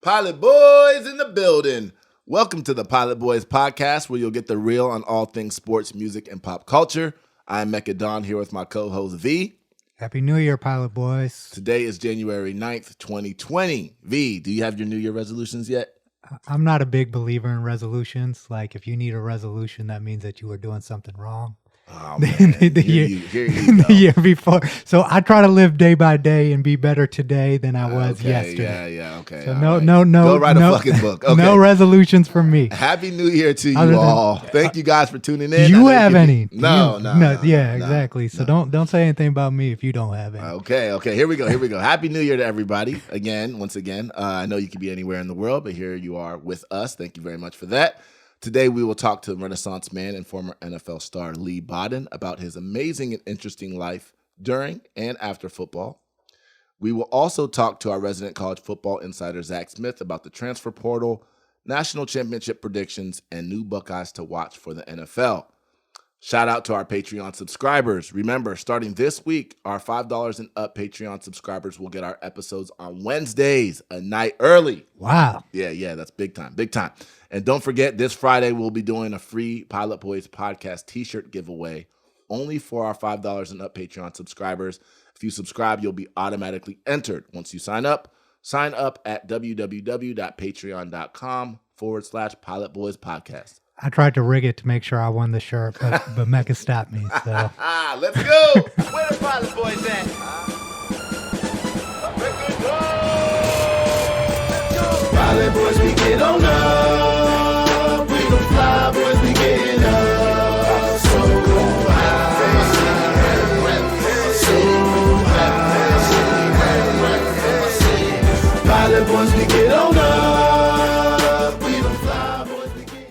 Pilot Boys in the building. Welcome to the Pilot Boys podcast, where you'll get the real on all things sports, music, and pop culture. I'm Mecca Don here with my co-host V. Happy New Year, Pilot Boys. Today is January 9th, 2020. V, do you have your New Year resolutions yet? I'm not a big believer in resolutions. Like, if you need a resolution, that means that you were doing something wrong. Oh, man. Here you the year before. So I try to live day by day and be better today than I was yesterday. Okay. So no. Go write a fucking book. Okay. No resolutions for me. Happy New Year to you all. Thank you guys for tuning in. Do you have any? No. Exactly. So don't say anything about me if you don't have any. Okay. Here we go. Happy New Year to everybody. Once again. I know you could be anywhere in the world, but here you are with us. Thank you very much for that. Today, we will talk to Renaissance man and former NFL star Leigh Bodden about his amazing and interesting life during and after football. We will also talk to our resident college football insider, Zach Smith, about the transfer portal, national championship predictions, and new Buckeyes to watch for the NFL. Shout out to our Patreon subscribers. Remember, starting this week, our $5 and up Patreon subscribers will get our episodes on Wednesdays, a night early. Wow. Yeah, that's big time. And don't forget, this Friday, we'll be doing a free Pilot Boys podcast t-shirt giveaway only for our $5 and up Patreon subscribers. If you subscribe, you'll be automatically entered. Once you sign up at www.patreon.com/Pilot Boys podcast. I tried to rig it to make sure I won the shirt, but Mecca stopped me. So let's go. Where the Pilot Boys at? Let's go. Pilot Boys, we get on up. We don't fly, boys, we get up. So high. Pilot Boys, we get on up. We don't fly, boys, we get up.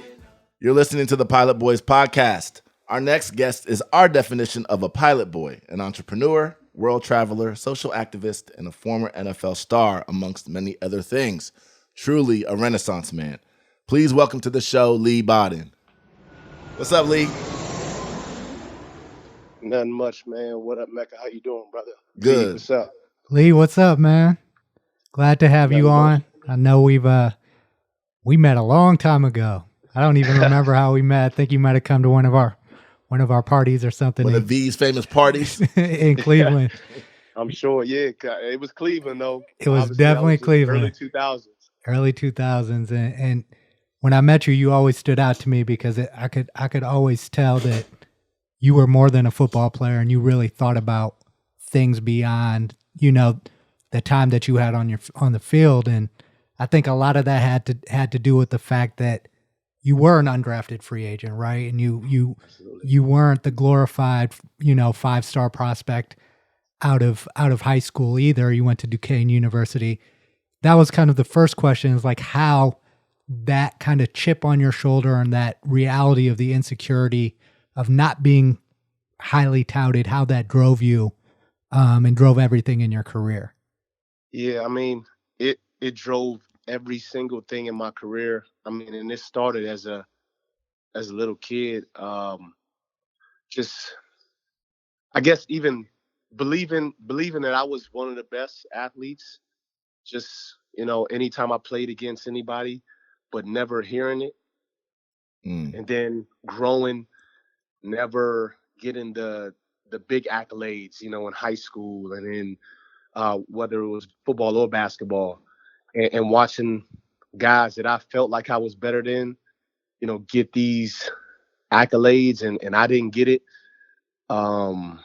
You're listening to the Pilot Boys podcast. Our next guest is our definition of a pilot boy, an entrepreneur, world traveler, social activist, and a former NFL star, amongst many other things. Truly a Renaissance man. Please welcome to the show, Leigh Bodden. What's up, Leigh? Nothing much, man. What up, Mecca? How you doing, brother? Good. Leigh, what's up? Leigh, what's up, man? Glad to have you on. I know we met a long time ago. I don't even remember how we met. I think you might have come to one of our parties or something. One of V's famous parties in Cleveland. I'm sure, yeah. It was Cleveland, though. It was definitely Cleveland. Early 2000s. Early 2000s. And when I met you, you always stood out to me because I could always tell that you were more than a football player and you really thought about things beyond, the time that you had on the field. And I think a lot of that had to do with the fact that you were an undrafted free agent, right? And you weren't the glorified, 5-star prospect out of high school either. You went to Duquesne University. That was kind of the first question, is like how that kind of chip on your shoulder and that reality of the insecurity of not being highly touted, how that drove you and drove everything in your career. Yeah, I mean, it drove every single thing in my career. I mean, and it started as a little kid. Just, I guess, even believing that I was one of the best athletes. Just, anytime I played against anybody, but never hearing it. And then growing, never getting the big accolades, in high school, and then whether it was football or basketball, and watching guys that I felt like I was better than, get these accolades, and I didn't get it. Then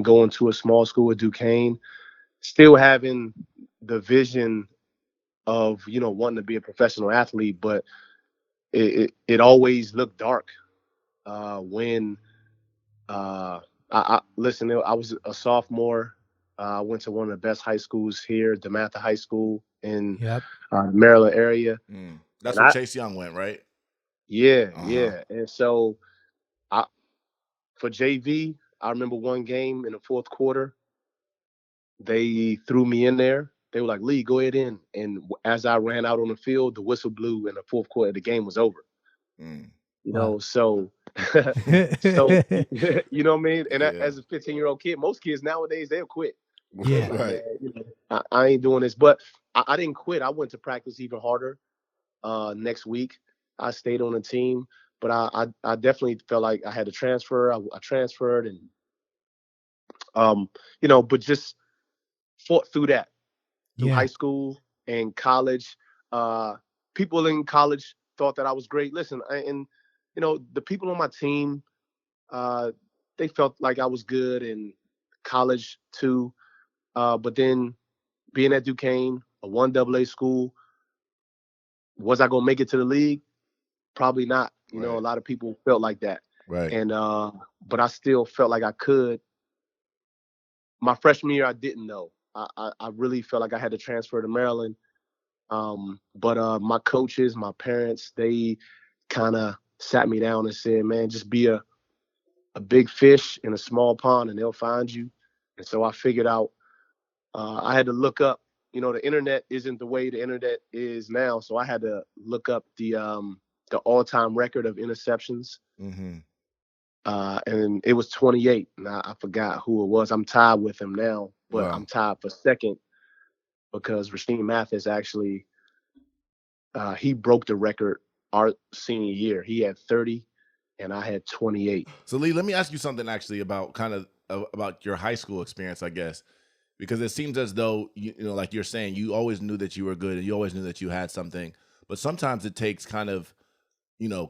going to a small school at Duquesne, still having the vision of, wanting to be a professional athlete, but it always looked dark when I was a sophomore. I went to one of the best high schools here, DeMatha High School in Maryland area. That's where Chase Young went, right? Yeah, yeah. And so for JV, I remember one game in the fourth quarter, they threw me in there. They were like, Leigh, go ahead in. And as I ran out on the field, the whistle blew in the fourth quarter. The game was over. So you know what I mean? And as a 15-year-old kid, most kids nowadays, they'll quit. Yeah. Right. I ain't doing this. But I didn't quit. I went to practice even harder. Next week, I stayed on the team, but I definitely felt like I had to transfer. I transferred, and but just fought through that through high Yeah. school and college. Uh, People in college thought that I was great. Listen, and the people on my team, uh, they felt like I was good in college too. But then being at Duquesne, a one AA school, was I gonna make it to the league? Probably not. A Right. lot of people felt like that, Right. and but I still felt like I could. My freshman year, I didn't know. I really felt like I had to transfer to Maryland. But my coaches, my parents, they kind of sat me down and said, "Man, just be a big fish in a small pond, and they'll find you." And so I figured out. I had to look up. The internet isn't the way the internet is now, so I had to look up the all-time record of interceptions, Mm-hmm. and it was 28. And I forgot who it was. I'm tied with him now, but I'm Wow. tied for second because Rasheem Mathis actually he broke the record our senior year. He had 30, and I had 28. So Leigh, let me ask you something actually about about your high school experience, I guess, because it seems as though like you're saying, you always knew that you were good and you always knew that you had something, but sometimes it takes kind of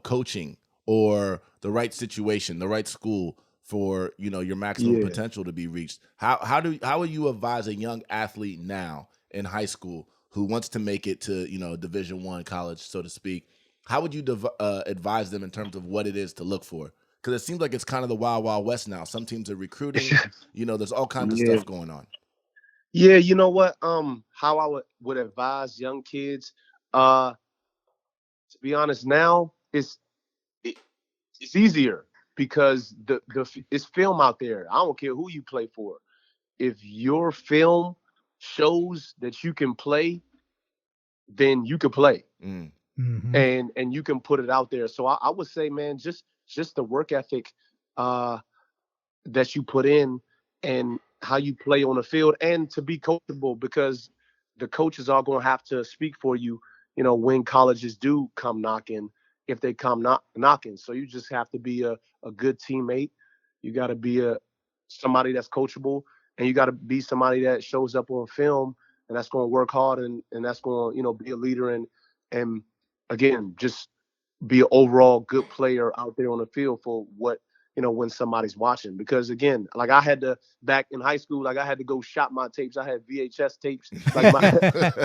coaching or the right situation, the right school for your maximum Yeah. potential to be reached. How would you advise a young athlete now in high school who wants to make it to Division I college, so to speak? How would you advise them in terms of what it is to look for? Because it seems like it's kind of the wild wild west now. Some teams are recruiting. There's all kinds of Yeah. stuff going on. Yeah, you know what? How I would advise young kids, uh, to be honest, now it, it's easier because it's film out there. I don't care who you play for. If your film shows that you can play, then you can play, Mm, Hmm. and you can put it out there. So I would say, man, just the work ethic uh, that you put in and how you play on the field, and to be coachable, because the coaches are going to have to speak for you, when colleges do come knocking, if they come knocking. So you just have to be a good teammate. You got to be somebody that's coachable, and you got to be somebody that shows up on film, and that's going to work hard, and that's going to, be a leader, and again, just be an overall good player out there on the field for what, when somebody's watching. Because again, like I had to, back in high school, like I had to go shop my tapes. I had VHS tapes. Like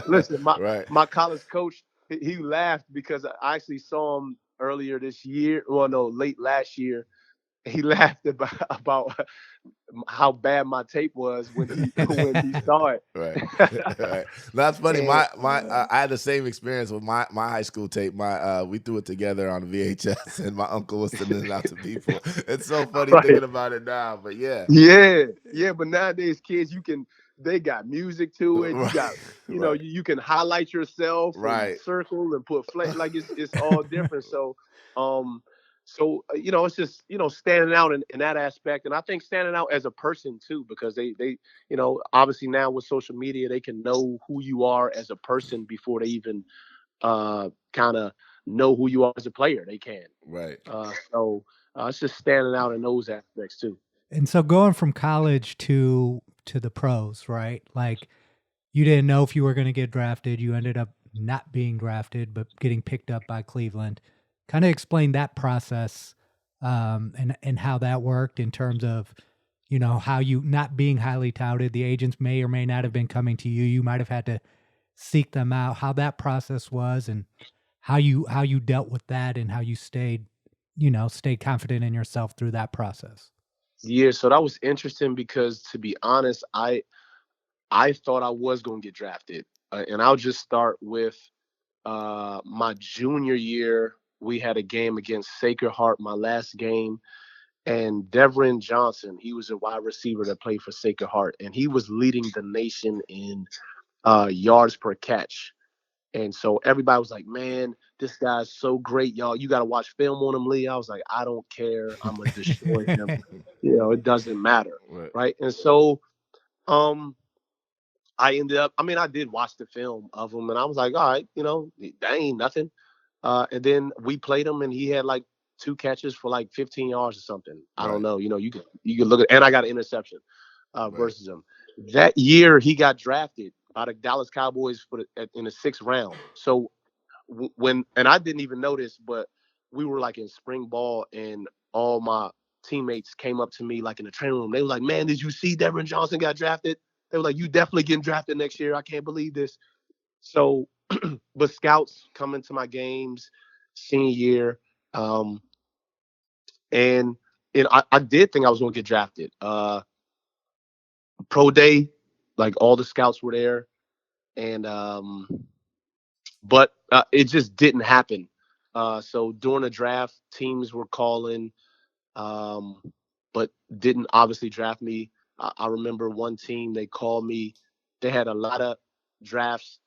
listen, right. my college coach, he laughed because I actually saw him earlier this year. Well, no, late last year. He laughed about how bad my tape was when he when he saw it. Right. Right. That's funny. And I had the same experience with my high school tape. We threw it together on VHS, and my uncle was sending it out to people. It's so funny right. thinking about it now, but yeah. Yeah, yeah, but nowadays kids, they got music to it. You Right. got, Right. you can highlight yourself and Right. circle and put like it's all different. So, um, it's just standing out in that aspect, and I think standing out as a person too, because they obviously now with social media they can know who you are as a person before they even kind of know who you are as a player. They can. Right. It's just standing out in those aspects too. And so going from college to the pros, right? Like you didn't know if you were going to get drafted. You ended up not being drafted, but getting picked up by Cleveland. Kind of explain that process, and how that worked in terms of, how you not being highly touted. The agents may or may not have been coming to you. You might have had to seek them out. How that process was, and how you dealt with that, and how you stayed confident in yourself through that process. Yeah, so that was interesting because, to be honest, I thought I was going to get drafted, and I'll just start with my junior year. We had a game against Sacred Heart, my last game, and Devrin Johnson. He was a wide receiver that played for Sacred Heart, and he was leading the nation in yards per catch. And so everybody was like, "Man, this guy's so great, y'all. You got to watch film on him, Leigh." I was like, "I don't care. I'm gonna destroy him. It doesn't matter, Right. right?" And so, um, I ended up, I mean, I did watch the film of him, and I was like, all right, that ain't nothing. And then we played him, and he had like 2 catches for like 15 yards or something. I don't Right. know. You could look at, and I got an interception Right. versus him. That year, he got drafted by the Dallas Cowboys in the 6th round. So and I didn't even notice, but we were like in spring ball, and all my teammates came up to me like in the training room. They were like, "Man, did you see Devin Johnson got drafted?" They were like, "You definitely getting drafted next year. I can't believe this." So, but scouts come into my games senior year, um, and I did think I was going to get drafted. Pro day, like all the scouts were there, and but it just didn't happen. So during the draft, teams were calling, um, but didn't obviously draft me. I remember one team, they called me. They had a lot of draft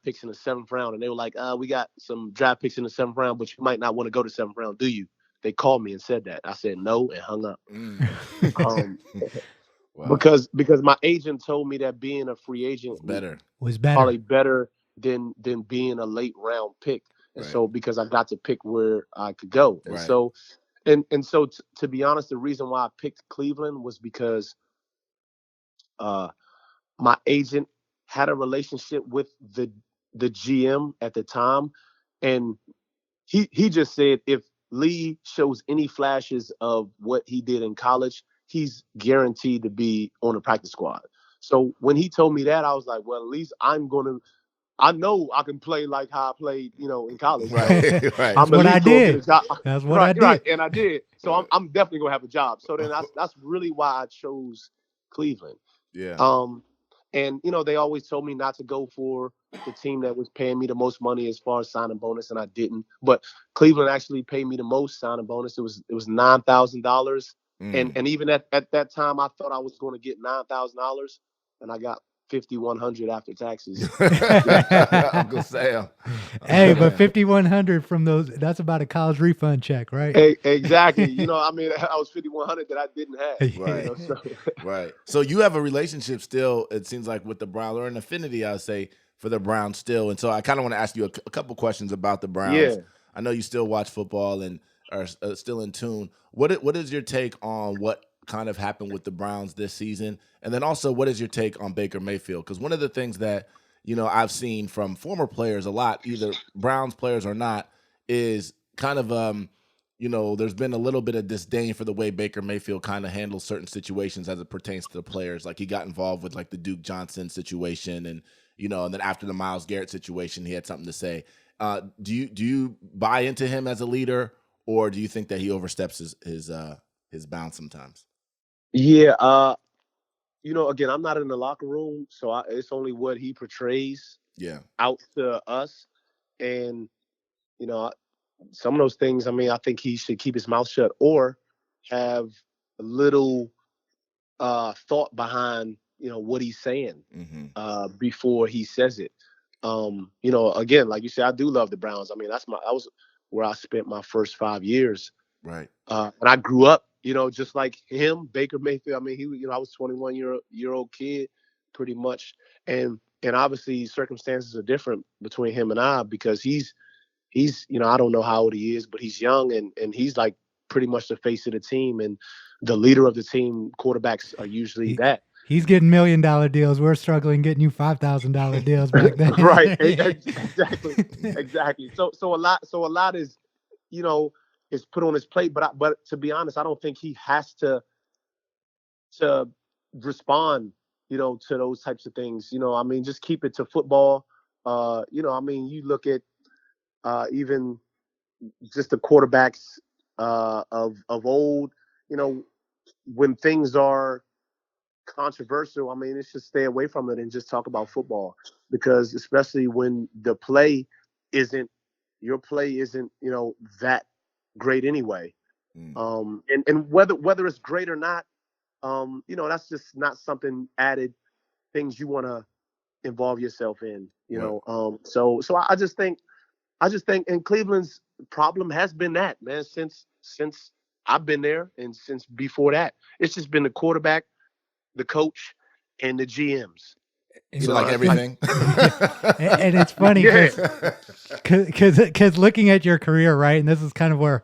picks in the 7th round, and they were like, "We got some draft picks in the 7th round, but you might not want to go to 7th round, do you?" They called me and said that. I said no and hung up. Mm. Um, Wow. because my agent told me that being a free agent It's better. Was probably better. better than being a late round pick. And Right. so because I got to pick where I could go. And Right. so to be honest, the reason why I picked Cleveland was because uh my agent had a relationship with the GM at the time, and he just said if Leigh shows any flashes of what he did in college, he's guaranteed to be on the practice squad. So when he told me that, I was like, well, at least I know I can play like how I played, in college. So Right. Right. That's I'm at what I least gonna get a did. job. That's what I Right, did. right. And I did. So I'm Right. I'm definitely gonna have a job. So then that's really why I chose Cleveland. Yeah. Um and they always told me not to go for the team that was paying me the most money as far as signing bonus, and I didn't. But Cleveland actually paid me the most signing bonus. It was $9,000. And Mm. and even at that time I thought I was gonna get $9,000, and I got 5,100 after taxes. Uncle Sam. Hey, but Man. 5,100 from that's about a college refund check, right? Exactly. I mean, I was 5,100 that I didn't have. Right. So Right. So you have a relationship still, it seems like, with the Browns, or an affinity, I would say, for the Browns still. And so I kind of want to ask you a couple questions about the yeah, Browns. I know you still watch football and are still in tune. What is your take on what kind of happened with the Browns this season? And then also, what is your take on Baker Mayfield? Because one of the things that, I've seen from former players a lot, either Browns players or not, is kind of there's been a little bit of disdain for the way Baker Mayfield kind of handles certain situations as it pertains to the players. Like he got involved with like the Duke Johnson situation, and then after the Myles Garrett situation, he had something to say. Do you buy into him as a leader, or do you think that he oversteps his bounds sometimes? yeah. Again, I'm not in the locker room, so it's only what he portrays Yeah. out to us. And you know, some of those things. I mean, I think he should keep his mouth shut or have a little thought behind what he's saying Mm-hmm. before he says it. Again, like you said, I do love the Browns. I mean, that was where I spent my first 5 years. Right. And I grew up, just like him, Baker Mayfield. I mean, I was 21 year old kid, pretty much, and obviously circumstances are different between him and I because he's I don't know how old he is, but he's young and he's like pretty much the face of the team and the leader of the team. Quarterbacks are usually he, that. he's getting $1,000,000 deals. We're struggling getting you $5,000 deals back Right. then. Exactly. Exactly. So a lot you know, is put on his plate. But to be honest, I don't think he has to respond, to those types of things. I mean, just keep it to football. I mean, you look at even just the quarterbacks of old. You know, when things are controversial, I mean, it's just stay away from it and just talk about football because especially when isn't your play isn't that great anyway. Mm. And whether it's great or not, that's just not something added things you want to involve yourself in. Right. So I just think, and Cleveland's problem has been that, man, since I've been there and since before that, it's just been the quarterback, the coach, and the GMs. And- So like that's everything. and it's funny Yeah. because looking at your career, right, and this is kind of where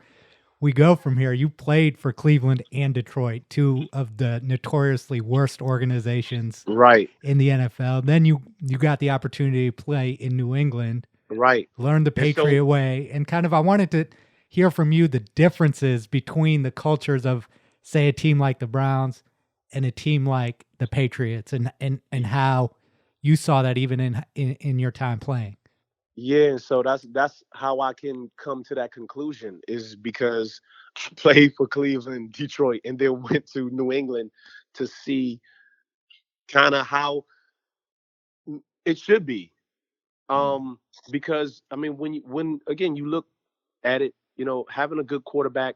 we go from here. You played for Cleveland and Detroit, two of the notoriously worst organizations Right, in the NFL. Then you got the opportunity to play in New England, right. learn the And so, Patriot way, and kind of I wanted to hear from you the differences between the cultures of, say, a team like the Browns and a team like the Patriots, and how you saw that even in your time playing. yeah, and so that's how I can come to that conclusion is because I played for Cleveland, Detroit, and then went to New England to see kind of how it should be. Mm, Because I mean, when again you look at it, having a good quarterback,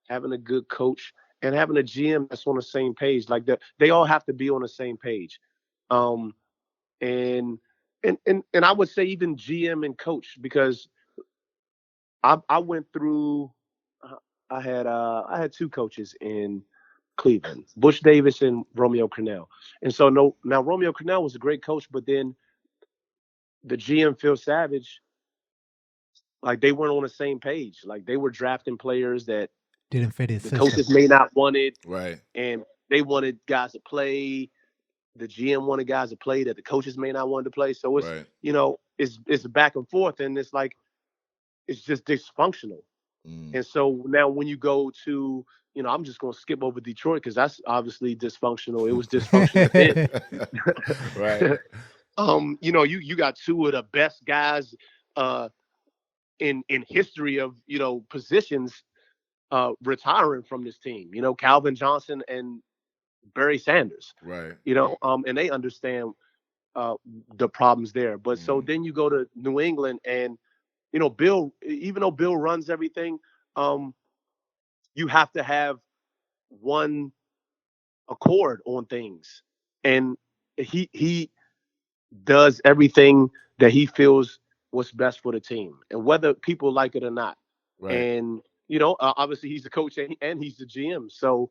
having a good coach, and having a GM that's on the same page, like they all have to be on the same page. Um, and and I would say even GM and coach because I went through. I had two coaches in Cleveland, Bush Davis and Romeo Crennel, and so no now Romeo Crennel was a great coach, but then the GM Phil Savage, like they weren't on the same page. Like they were drafting players that Didn't fit his the system. coaches may not wanted, right. and they wanted guys to play. The GM wanted guys to play that the coaches may not want to play. So it's Right. it's back and forth, and it's like it's just dysfunctional. Mm. And so now when you go to I'm just going to skip over Detroit because that's obviously dysfunctional. It was dysfunctional then. Right. You got two of the best guys uh, in history of positions retiring from this team. Calvin Johnson and Barry Sanders. Right. And they understand the problems there. But so Mm. then you go to New England, and Bill, even though Bill runs everything, um, you have to have one accord on things, and he does everything that he feels what's best for the team, and whether people like it or not. Right. And obviously he's the coach and he's the GM. So,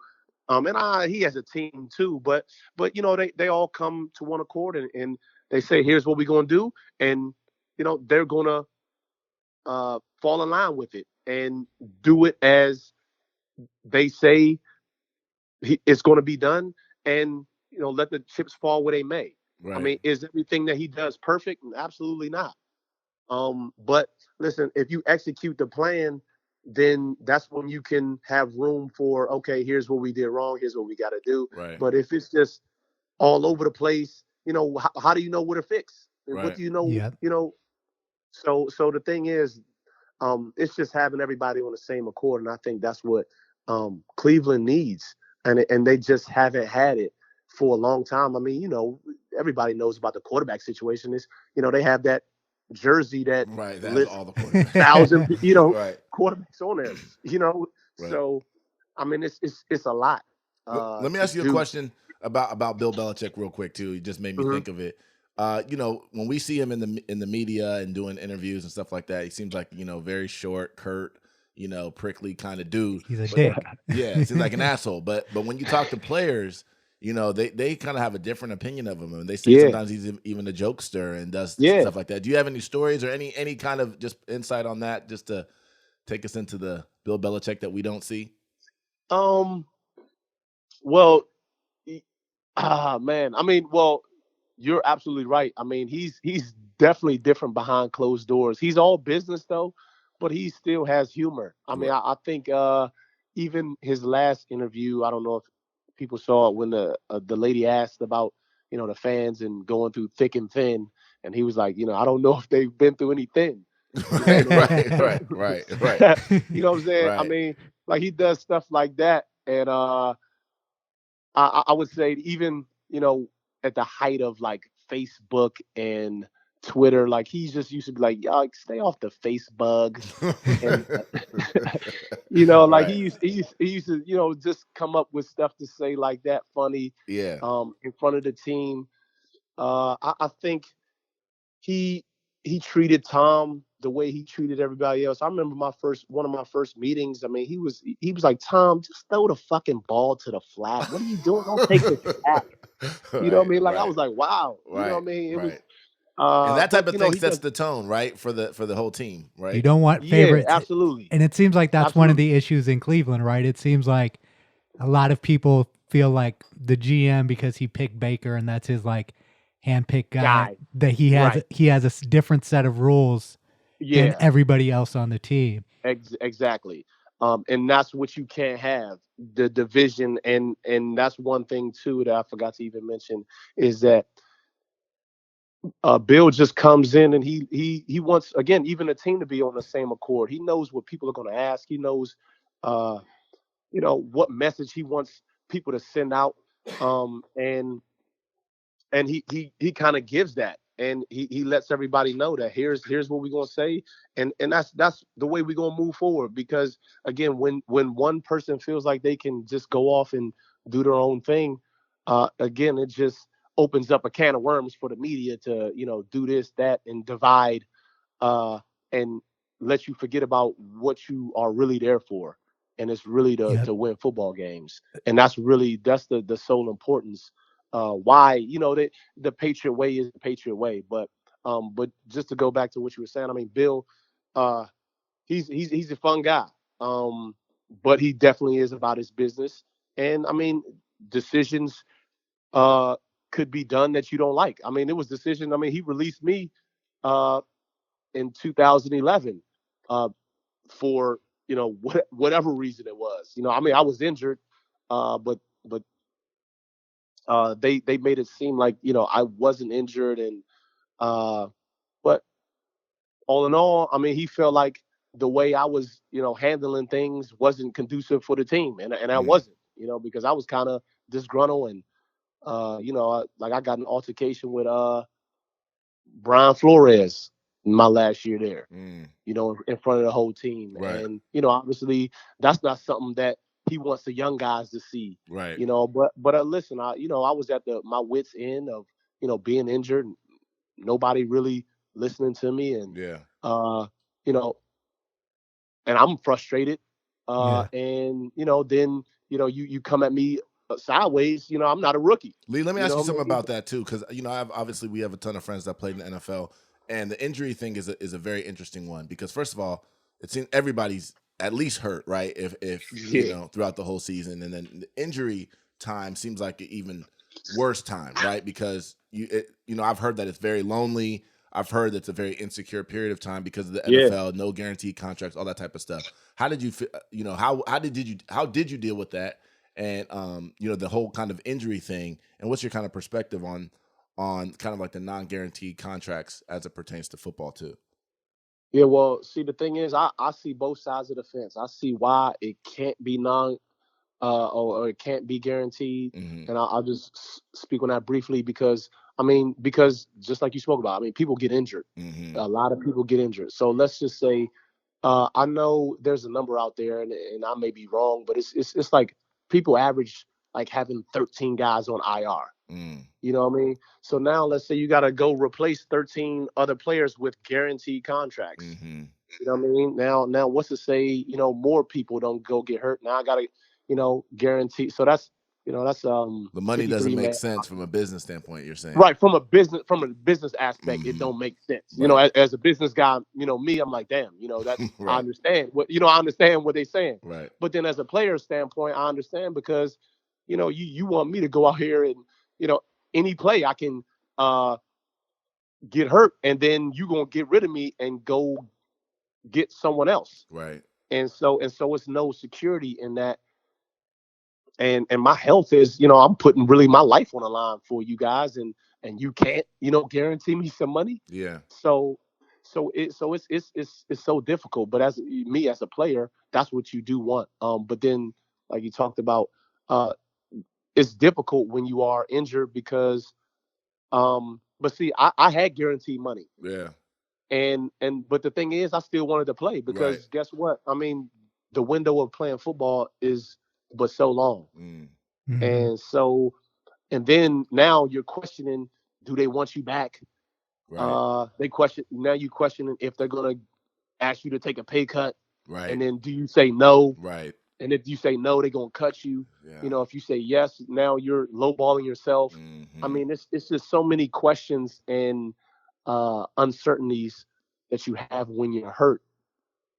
he has a team too. But they all come to one accord and they say, here's what we're gonna do, and they're gonna fall in line with it and do it as they say it's going to be done, and let the chips fall where they may. I Right. mean, is everything that he does perfect? Absolutely not. But listen, if you execute the plan, then that's when you can have room for, okay, here's what we did wrong, here's what we got to do. Right. But if it's just all over the place, how do you know what to fix? What Right. do you know? Yep. So the thing is, it's just having everybody on the same accord, and I think that's what Cleveland needs, and they just haven't had it for a long time. I mean, everybody knows about the quarterback situation. Is they have that jersey that Right. That has lists all the quarterbacks. 1,000 Right. quarterbacks on there. Right. So I mean, it's a lot Let me to ask you a do. question about Bill Belichick real quick too. It just made me Mhm. think of it. When we see him in the media and doing interviews and stuff like that, he seems like very short, curt, prickly kind of dude. He's a But dick. yeah, seems like an asshole. But when you talk to players, they kind of have a different opinion of him, and they say Yeah, sometimes he's even a jokester and does yeah. stuff like that. Do you have any stories or any kind of just insight on that, just to take us into the Bill Belichick that we don't see? Um. Well, man. I mean, well, you're absolutely right. I mean, he's definitely different behind closed doors. He's all business though, but he still has humor. I mean, Right. I think even his last interview, I don't know if people saw it when the lady asked about the fans and going through thick and thin, and he was like, I don't know if they've been through any thin. Right, right, right, right, right, You know what I'm saying? I right, mean, like he does stuff like that, and I would say even at the height of like Facebook and Twitter, like he just used to be like, y'all stay off the Facebook, and like right. he used to just come up with stuff to say like that funny Yeah, in front of the team. I think he he treated Tom the way he treated everybody else. I remember one of my first meetings. I mean, he was like, Tom, just throw the fucking ball to the flat. What are you doing? Don't take the sack. You know what I Right, mean? Like I right, was like, wow. You know right, what I mean? It was right. And that type but of you know, thing he sets just the tone, right, for the whole team, You right? don't want yeah, favorites. absolutely. And it seems like that's one of Absolutely. the issues in Cleveland, right? It seems like a lot of people feel like the GM, because he picked Baker and that's his like handpicked guy, Guy. that Right. he has a different set of rules than Yeah. everybody else on the team. Exactly. And that's what you can't have, the division. And that's one thing too that I forgot to even mention is that Bill just comes in and he wants, again, even the team to be on the same accord. He knows what people are going to ask. He knows uh, what message he wants people to send out. And he kind of gives that, and he lets everybody know that here's what we're gonna say, and that's the way we're gonna move forward. Because again, when one person feels like they can just go off and do their own thing, again, it just opens up a can of worms for the media to do this, that, and divide, uh, and let you forget about what you are really there for, and it's really Yep. to win football games, and that's the sole importance. Why the Patriot way is the Patriot way, but just to go back to what you were saying, I mean, Bill, uh, he's a fun guy, um, but he definitely is about his business, and I mean, decisions uh, could be done that you don't like. I mean, it was decision. I mean, he released me uh, in 2011 uh, for whatever reason it was. I mean, I was injured, but they made it seem like I wasn't injured, and but all in all, I mean, he felt like the way I was handling things wasn't conducive for the team, and I Mm. wasn't, because I was kind of disgruntled, and like I got an altercation with Brian Flores in my last year there, Mm. in front of the whole team. Right, And, obviously that's not something that he wants the young guys to see, right. but listen, I was at my wits end of, being injured, nobody really listening to me. And, Yeah. uh, you know, and I'm frustrated. Yeah. And, then, you come at me sideways, I'm not a rookie, Lee, let me you ask know you what I something mean? about that too, because obviously we have a ton of friends that played in the NFL, and the injury thing is a very interesting one because first of all, it seems everybody's at least hurt, right? If Yeah. throughout the whole season, and then the injury time seems like an even worse time, right? Because I've heard that it's very lonely. I've heard that it's a very insecure period of time because of the Yeah. NFL, no guaranteed contracts, all that type of stuff. How did you, how did you deal with that? And the whole kind of injury thing, and what's your kind of perspective on kind of like the non-guaranteed contracts as it pertains to football too? Yeah, well, see, the thing is, I see both sides of the fence. I see why it can't be or it can't be guaranteed, Mm-hmm. and I'll just speak on that briefly because I mean, because just like you spoke about, I mean, people get injured. Mm-hmm. A lot of people get injured. So let's just say, I know there's a number out there, and I may be wrong, but it's like people average like having 13 guys on IR. Mm. You know what I mean? So now let's say you got to go replace 13 other players with guaranteed contracts. Mm-hmm. You know what I mean? Now what's to say, more people don't go get hurt. Now I got to, guarantee. So that's The money 53 doesn't make man. sense from a business standpoint, you're saying. Right, from a business aspect, it Mm-hmm. don't make sense. Right. As a business guy, me, I'm like, damn, that's I Right. understand I understand what they're saying. Right. But then as a player standpoint, I understand because, you want me to go out here and, you know, any play I can get hurt, and then you gonna get rid of me and go get someone else. Right. And so it's no security in that. And my health is, I'm putting really my life on the line for you guys, and you can't, guarantee me some money. Yeah. So it's so difficult. But as me as a player, that's what you do want. But then, like you talked about, uh it's difficult when you are injured because but see, I had guaranteed money, Yeah. and but the thing is, I still wanted to play Right. because guess what? I mean, the window of playing football is but so long. Mm. Hmm. And so, and then now you're questioning, do they want you back? Right. They question now. You questioning if they're gonna ask you to take a pay cut, Right. and then do you say no? Right. And if you say no, they're gonna cut you. Yeah. You know, if you say yes, now you're lowballing yourself. I Mm-hmm. mean, it's just so many questions and uncertainties that you have when you're hurt.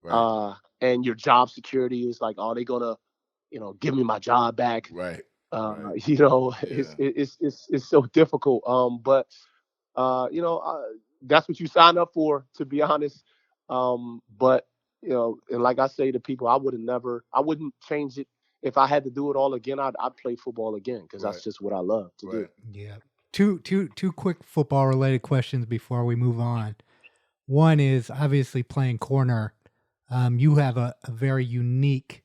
Right. And your job security is like, are they gonna, give me my job back? Right. Right. Yeah. It's so difficult. But that's what you sign up for, to be honest. But and like I say to people, I wouldn't change it. If I had to do it all again, I'd play football again because Right. that's just what I love to do. Right. Yeah. Two quick football related questions before we move on. One is obviously playing corner. You have a very unique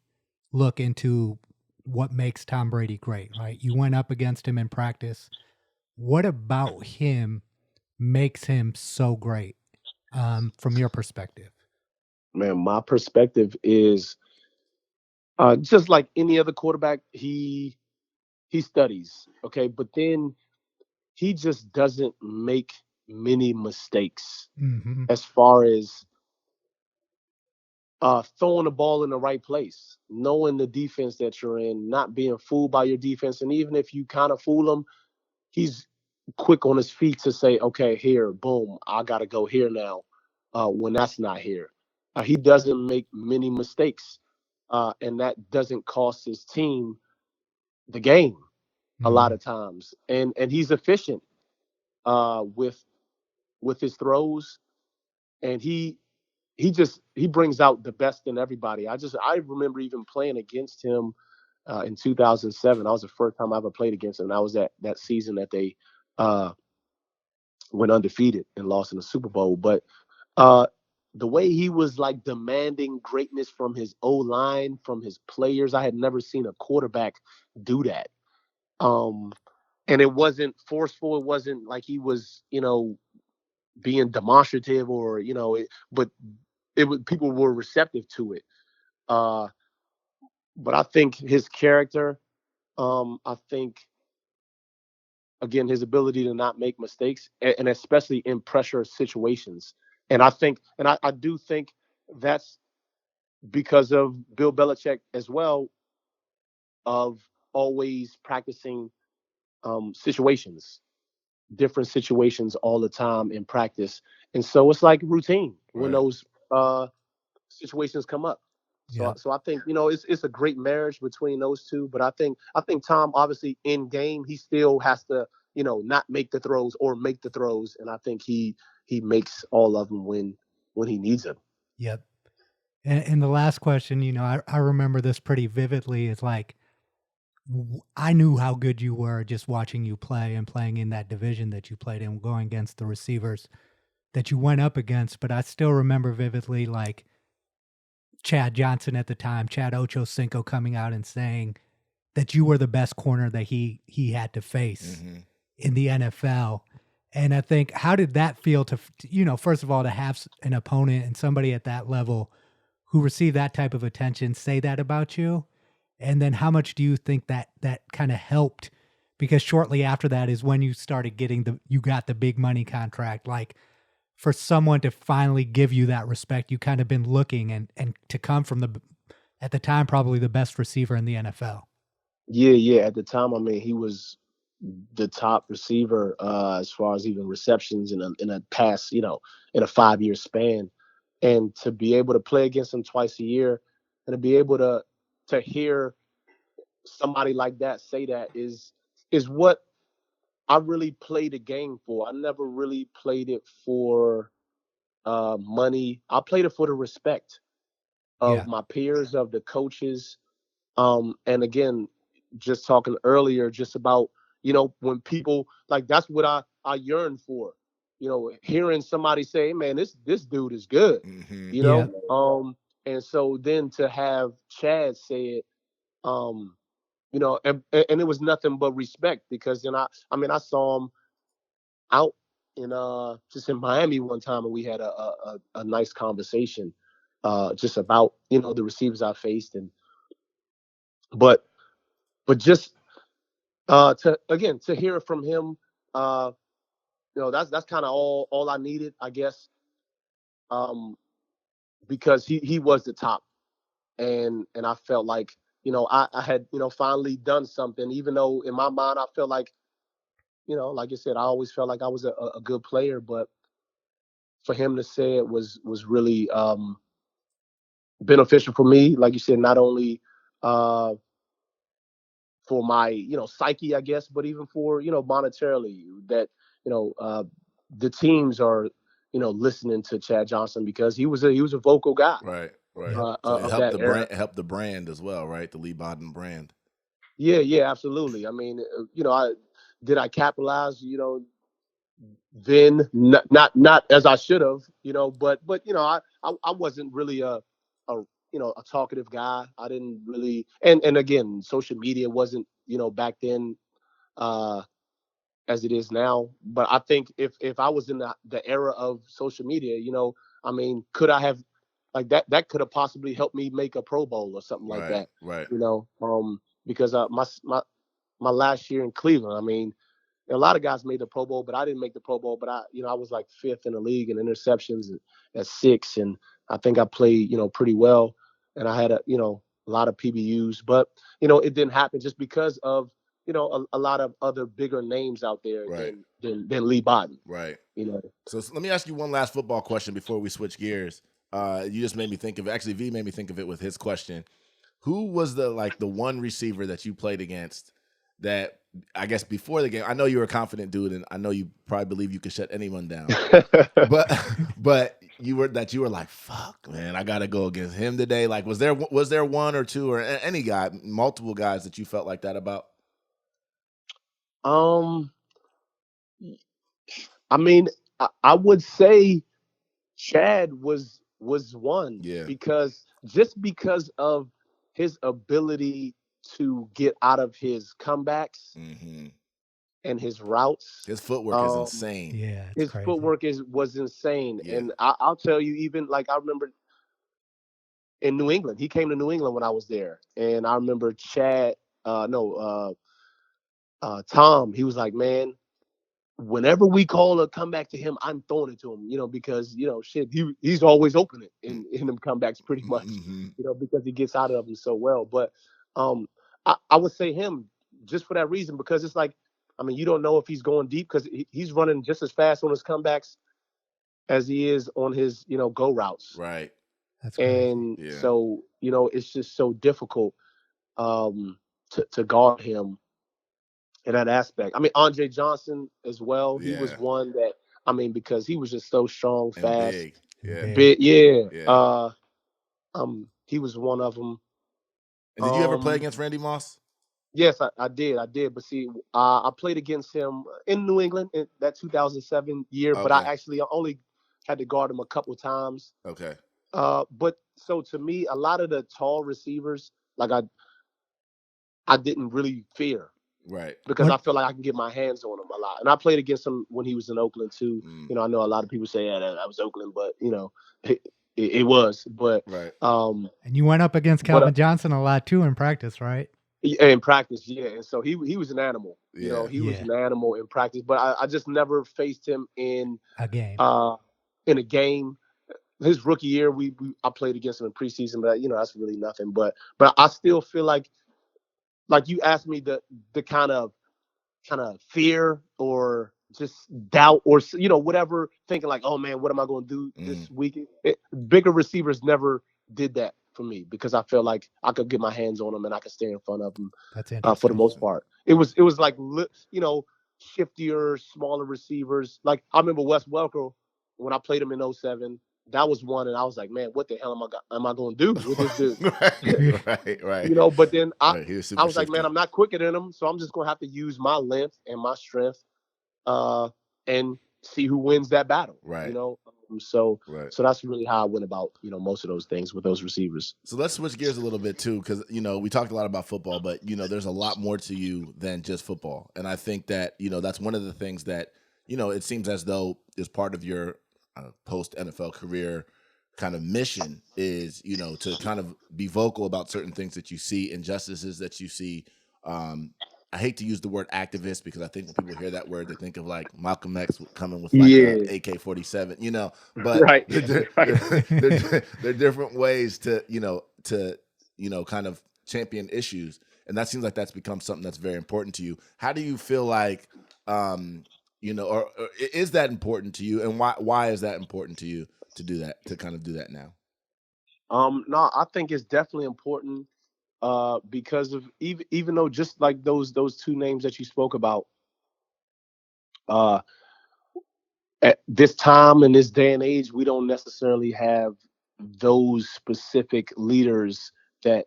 look into what makes Tom Brady great, right? You went up against him in practice. What about him makes him so great, from your perspective? Man, my perspective is just like any other quarterback. He studies, okay, but then he just doesn't make many mistakes Mm-hmm. as far as throwing the ball in the right place, knowing the defense that you're in, not being fooled by your defense. And even if you kind of fool him, he's quick on his feet to say, okay, here, boom, I got to go here now when that's not here. He doesn't make many mistakes, and that doesn't cost his team the game a lot Mm-hmm. of times. And he's efficient with his throws, and he brings out the best in everybody. I remember even playing against him in 2007. That was the first time I ever played against him. That was that season that they uh, went undefeated and lost in the Super Bowl. But uh, the way he was like demanding greatness from his O line, from his players, I had never seen a quarterback do that. Um, and it wasn't forceful. It wasn't like he was, being demonstrative or but it was people were receptive to it. Uh, but I think his character, I think again his ability to not make mistakes, and especially in pressure situations. And I do think that's because of Bill Belichick as well, of always practicing situations, different situations all the time in practice. And so it's like routine when Right. those situations come up. So, Yeah. so I think it's a great marriage between those two. But I think Tom obviously in game he still has to not make the throws or make the throws, and I think he makes all of them when he needs them. Yep. And the last question, I remember this pretty vividly. Is like I knew how good you were just watching you play and playing in that division that you played in, going against the receivers that you went up against. But I still remember vividly, like Chad Johnson at the time, Chad Ochocinco coming out and saying that you were the best corner that he had to face Mm-hmm. in the NFL. And I think, how did that feel to, first of all, to have an opponent and somebody at that level who received that type of attention say that about you? And then how much do you think that kind of helped? Because shortly after that is when you started getting you got the big money contract. Like, for someone to finally give you that respect, you kind of been looking and to come from at the time, probably the best receiver in the NFL. Yeah. At the time, I mean, he was the top receiver as far as even receptions in a past, in a 5 year span. And to be able to play against him twice a year, and to be able to hear somebody like that say that is what I really played the game for. I never really played it for money. I played it for the respect of Yeah. my peers, of the coaches. And again, just talking earlier, just about when people like that's what I yearn for. Hearing somebody say, hey, "Man, this dude is good," Mm-hmm. you Yeah. know. And so then to have Chad say it, um, and it was nothing but respect, because then I saw him out in just in Miami one time, and we had a nice conversation just about the receivers I faced, and but just to hear it from him, uh that's kind of all I needed, I guess. Because he was the top, and I felt like I had finally done something, even though in my mind I felt like like you said, I always felt like I was a good player, but for him to say it was really beneficial for me. Like you said, not only uh, for my psyche, I guess, but even for monetarily that the teams are listening to Chad Johnson because he was a vocal guy Right, right. Yep. So it of helped that the era. brand, as well, right? The Leigh Bodden brand. Yeah, yeah, absolutely. I mean, I capitalize, then not as I should have, but I wasn't really a a talkative guy. I didn't really, and again, social media wasn't back then uh as it is now. But I think if I was in the era of social media, I mean, could I have like that could have possibly helped me make a Pro Bowl or something like Right, that, right, because my last year in Cleveland, I mean, a lot of guys made the Pro Bowl, but I didn't make the Pro Bowl. But I was like fifth in the league in interceptions at 6, and I think I played, pretty well, and I had a lot of PBUs, but it didn't happen just because of a lot of other bigger names out there right, than Leigh Bodden. right. You know, So let me ask you one last football question before we switch gears. You just made me think of actually V made me think of it with his question. Who was the one receiver that you played against that I guess before the game? I know you were a confident dude, and I know you probably believe you could shut anyone down. but you were like, fuck, man, I gotta go against him today. Like, was there one or two or any guy, multiple guys that you felt like that about? um, I mean, I would say Chad was one Yeah. because of his ability to get out of his comebacks Mm-hmm. and his routes. His footwork is Um, insane. Yeah, it's his crazy. footwork was insane, Yeah. and I'll tell you, even like I remember in New England, he came to New England when I was there, and I remember Chad, no, Tom. He was like, man, whenever we call a comeback to him, I'm throwing it to him, because shit, he's always open it in them comebacks pretty much, Mm-hmm. because he gets out of them so well. But um, I would say him just for that reason because it's like, I mean, you don't know if he's going deep because he's running just as fast on his comebacks as he is on his go routes, Right. That's crazy. and Yeah. so it's just so difficult to guard him in that aspect. I mean, Andre Johnson as well. He was Yeah. one that I mean because he was just so strong, And fast, big. Yeah. Big. big. Yeah. Yeah. He was one of them. And did you ever play Um, against Randy Moss? yes, I did. But see, I played against him in New England in that 2007 year. But I Okay. actually only had to guard him a couple times. Okay. But so to me, a lot of the tall receivers, like I didn't really fear. Right. Because What I feel like I can get my hands on him a lot. And I played against him when he was in Oakland too. Mm. I know a lot of people say, "Yeah, that was Oakland," but it was. But Right. and you went up against but Calvin Johnson a lot too in practice, right? in practice, yeah. And so he was an animal. Yeah. He was Yeah, an animal in practice. But I just never faced him a game. in a game. His rookie year, I played against him in preseason, but that's really nothing. But I still feel like you asked me the kind of fear or just doubt or whatever, thinking like, oh man, what am I going to do Mm. this week? Bigger receivers never did that for me because I felt like I could get my hands on them and I could stay in front of them That's for the interesting. most part. It was like shiftier, smaller receivers. Like I remember Wes Welker when I played him in '07. That was one, and I was like, man, what the hell am I going to do with this dude? right. Right. Right. But then Right. He was I super was like, man, shifty. I'm not quicker than him, so I'm just gonna have to use my length and my strength, and see who wins that battle. Right. So Right. that's really how I went about most of those things with those receivers. So let's switch gears a little bit too, because we talked a lot about football, but there's a lot more to you than just football, and I think that that's one of the things that it seems as though is part of your post NFL career kind of mission is to kind of be vocal about certain things that you see, injustices that you see. I hate to use the word activist because I think when people hear that word, they think of like Malcolm X coming with like a Yeah. AK-47, you know. But Right. Right. there are different ways to kind of champion issues, and that seems like that's become something that's very important to you. How do you feel like, or is that important to you, and why is that important to you to do that, to kind of do that now? No, I think it's definitely important because of even though just like those two names that you spoke about, uh, at this time in this day and age, we don't necessarily have those specific leaders that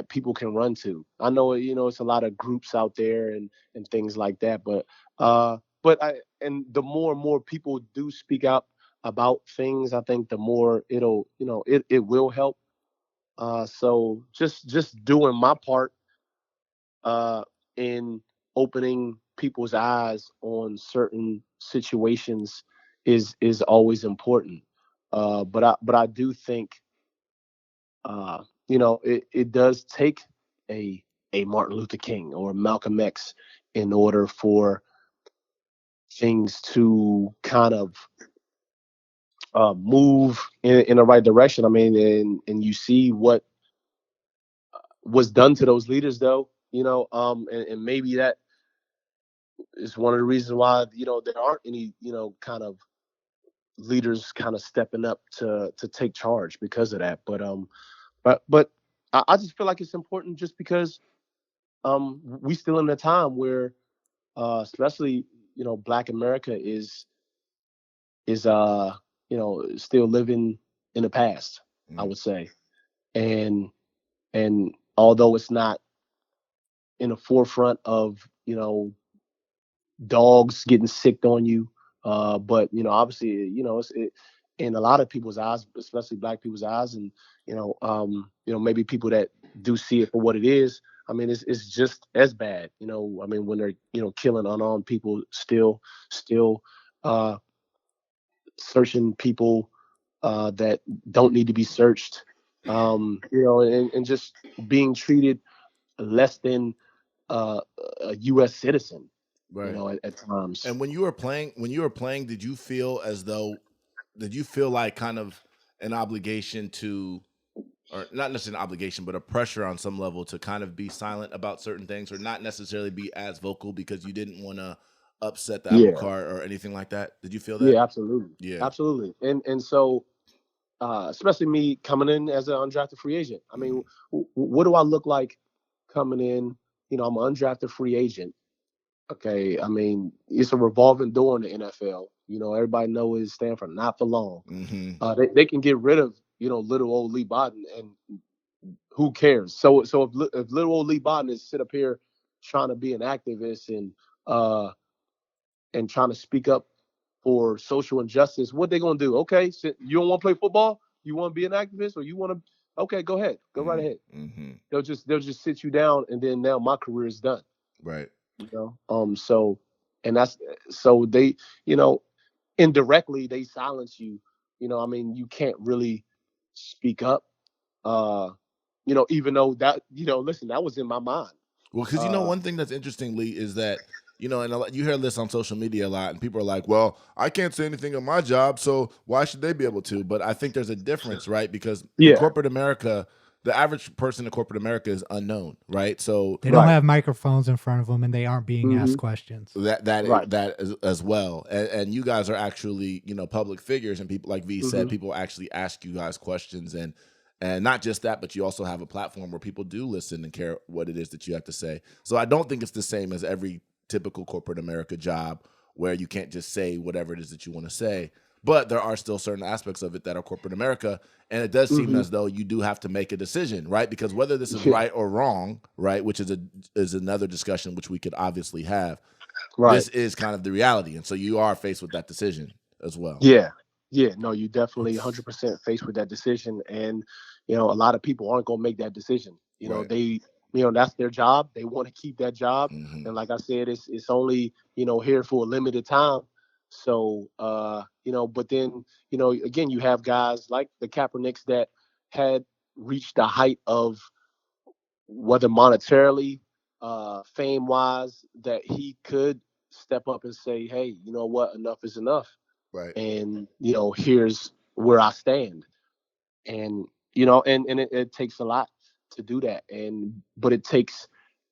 people can run to. I know it's a lot of groups out there and things like that, but the more and more people do speak out about things, I think the more it will help. So just doing my part in opening people's eyes on certain situations is always important. But I do think it does take a Martin Luther King or Malcolm X in order for things to kind of move in the right direction. I mean, and you see what was done to those leaders, though. And maybe that is one of the reasons why there aren't any kind of leaders kind of stepping up to take charge because of that. But I just feel like it's important just because we still in a time where especially Black America is still living in the past, I Mm, would say. And and although it's not in the forefront of dogs getting sicked on you. But obviously, in a lot of people's eyes, especially Black people's eyes, and maybe people that do see it for what it is. I mean, it's just as bad. I mean, when they're killing unarmed people, still uh, searching people that don't need to be searched. And just being treated less than uh, a U.S. citizen. right. At times. And when you were playing, did you feel like kind of an obligation to, or not necessarily an obligation, but a pressure on some level to kind of be silent about certain things or not necessarily be as vocal because you didn't want to upset the apple Yeah, cart or anything like that? Did you feel that? yeah, absolutely, Yeah. absolutely. And so, especially me coming in as an undrafted free agent. I mean, Mm, what do I look like coming in? I'm an undrafted free agent. Okay, I mean, it's a revolving door in the NFL. Everybody knows it stands for not for long. mm-hmm. They can get rid of little old Leigh Bodden, and who cares? So if little old Leigh Bodden is sit up here trying to be an activist uh and trying to speak up for social injustice, what they gonna do? Okay, so you don't want to play football? You want to be an activist, or you want to? Okay, go ahead, go right ahead. Mm-hmm. They'll just sit you down, and then now my career is done. Right. So and that's so they you know indirectly they silence you. I mean, you can't really speak up. Uh, even though that listen, that was in my mind. Well, because Uh, one thing that's interestingly is that and you hear this on social media a lot, and people are like, "Well, I can't say anything on my job, so why should they be able to?" But I think there's a difference, right? Because in yeah, corporate America, the average person in corporate America is unknown, right? So They don't right. have microphones in front of them and they aren't being asked Hmm. questions. Right. that as well, and you guys are actually public figures, and people like V said, Hmm. people actually ask you guys questions, and not just that, but you also have a platform where people do listen and care what it is that you have to say. So I don't think it's the same as every typical corporate America job where you can't just say whatever it is that you want to say. But there are still certain aspects of it that are corporate America, and it does seem Hmm. as though you do have to make a decision, right? Because whether this is Yeah. right or wrong, right, which is another discussion which we could obviously have. Right. This is kind of the reality, and so you are faced with that decision as well. Yeah. Yeah. No, you definitely 100% faced with that decision, and a lot of people aren't gonna make that decision. Right. That's their job. They want to keep that job, Hmm. and like I said, it's only here for a limited time. So but then again, you have guys like the Kaepernicks that had reached the height of whether monetarily fame wise, that he could step up and say, hey, you know what, enough is enough. Right. And, here's where I stand. And, it takes a lot to do that. But it takes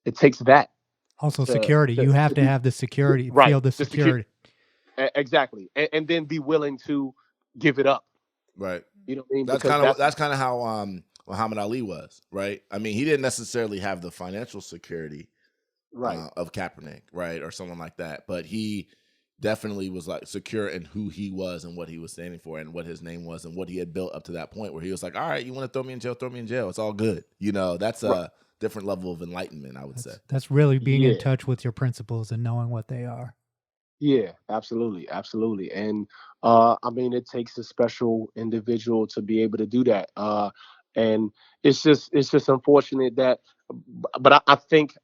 that Also, to, security. to, You have to to be have the security, right. feel the The security. security. Exactly. And then be willing to give it up. Right. You know what I mean? That's Because kind of how Muhammad Ali was, right? I mean, he didn't necessarily have the financial security right. of Kaepernick, right, or someone like that, but he definitely was like secure in who he was and what he was standing for and what his name was and what he had built up to that point where he was like, all right, you want to throw me in jail, throw me in jail. It's all good. That's Right. a different level of enlightenment, I would say. That's really being Yeah. in touch with your principles and knowing what they are. Yeah, absolutely, absolutely. And I mean, it takes a special individual to be able to do that. And it's just unfortunate that, but I think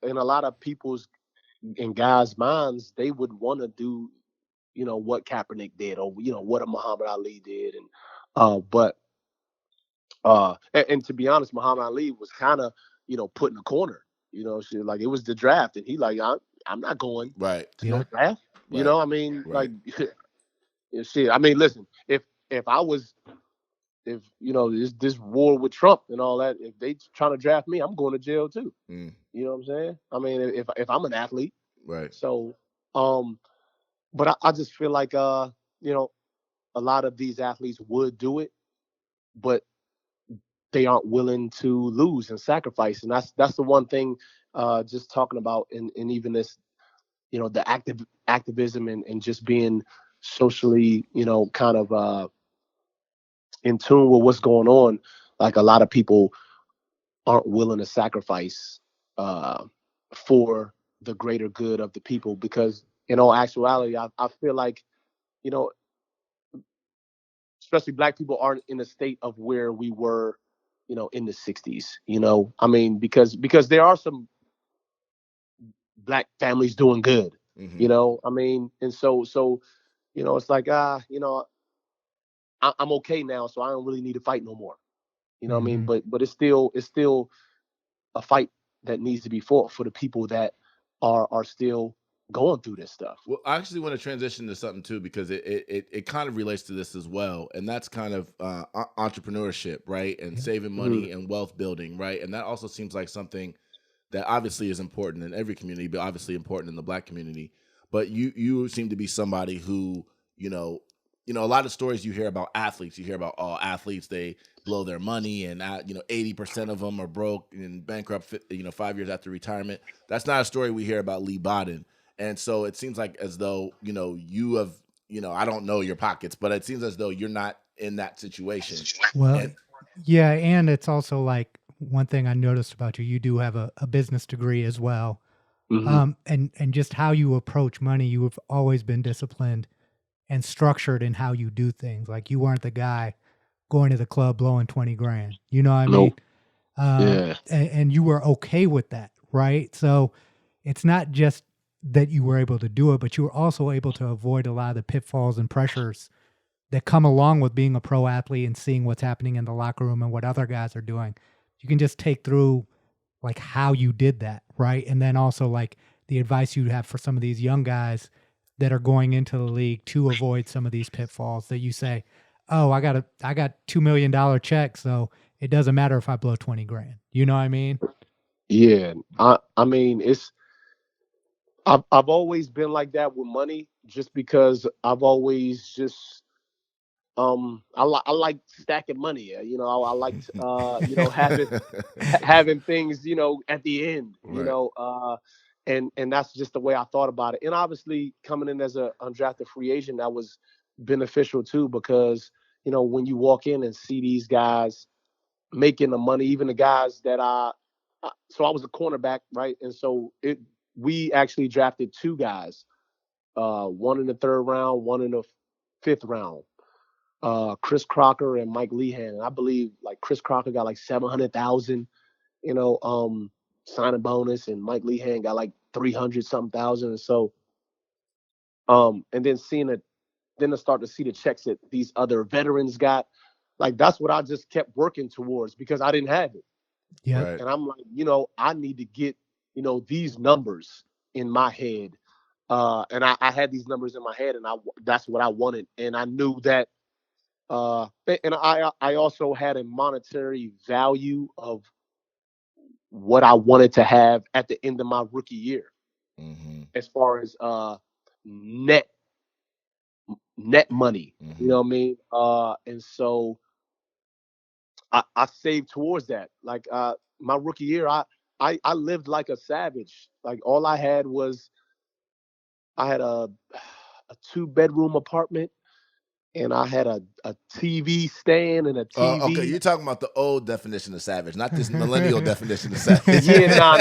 in a lot of people's in guys' minds, they would want to do, what Kaepernick did, or what a Muhammad Ali did, and but and to be honest, Muhammad Ali was kind of, put in a corner. Shit, like it was the draft, and he like, I'm not going Right. to no Yeah. draft. Right. I mean, Right. like, shit. I mean, listen, if I was, if this war with Trump and all that, if they trying to draft me, I'm going to jail too. Mm. You know what I'm saying? I mean, if I'm an athlete, Right. so but I just feel like a lot of these athletes would do it, but they aren't willing to lose and sacrifice, and that's the one thing. Just talking about and even this, the activism and just being socially, kind of in tune with what's going on. Like a lot of people aren't willing to sacrifice uh, for the greater good of the people, because in all actuality, I feel like, you know, especially black people aren't in a state of where we were, in the 60s. I mean, because there are some black families doing good. Mm-hmm. I mean, and so it's like I'm okay now, so I don't really need to fight no more. You know what I mean? Mhm. But it's still a fight that needs to be fought for the people that are still going through this stuff. Well, I actually want to transition to something too because it kind of relates to this as well, and that's kind of entrepreneurship, right, and Yeah. saving Mhm. money and wealth building, right, and that also seems like something that obviously is important in every community, but obviously important in the black community. But you seem to be somebody who a lot of stories you hear about athletes, you hear about all athletes they blow their money and 80% of them are broke and bankrupt 5 years after retirement. That's not a story we hear about Leigh Bodden. And so it seems like as though, you have, I don't know your pockets, but it seems as though you're not in that situation. Well, And yeah, and it's also like one thing I noticed about you, you do have a business degree as well. Mhm. And just how you approach money, you have always been disciplined and structured in how you do things. Like you weren't the guy going to the club blowing 20 grand. You know what I mean? Nope. Yeah. And you were okay with that, right? So it's not just that you were able to do it, but you were also able to avoid a lot of the pitfalls and pressures that come along with being a pro athlete and seeing what's happening in the locker room and what other guys are doing. You can just take through like how you did that, right? And then also like the advice you have for some of these young guys that are going into the league to avoid some of these pitfalls that you say, "Oh, I got $2 million check, so it doesn't matter if I blow 20 grand." You know what I mean? Yeah. I mean, I've always been like that with money, just because I've always just I like stacking money. I like having things, at the end, right, and that's just the way I thought about it. And obviously, coming in as a undrafted free agent, that was beneficial too, because when you walk in and see these guys making the money, even the guys that so I was a cornerback, right? And so we actually drafted two guys, one in the third round, one in the fifth round. Chris Crocker and Mike Lehan. And I believe like Chris Crocker got like 700,000, signing bonus, and Mike Lehan got like 300 something thousand. And so, and then then to start to see the checks that these other veterans got, like that's what I just kept working towards because I didn't have it. Yep. right, And I'm like, I need to get these numbers in my head. And I had these numbers in my head, and that's what I wanted. And I knew that, and I also had a monetary value of what I wanted to have at the end of my rookie year, as far as net money. You know what I mean? And so I saved towards that. Like my rookie year, I lived like a savage. Like all I had was I had a 2-bedroom apartment, and I had a TV stand and a TV. Okay, you're talking about the old definition of savage, not this millennial definition of savage. Yeah, nah.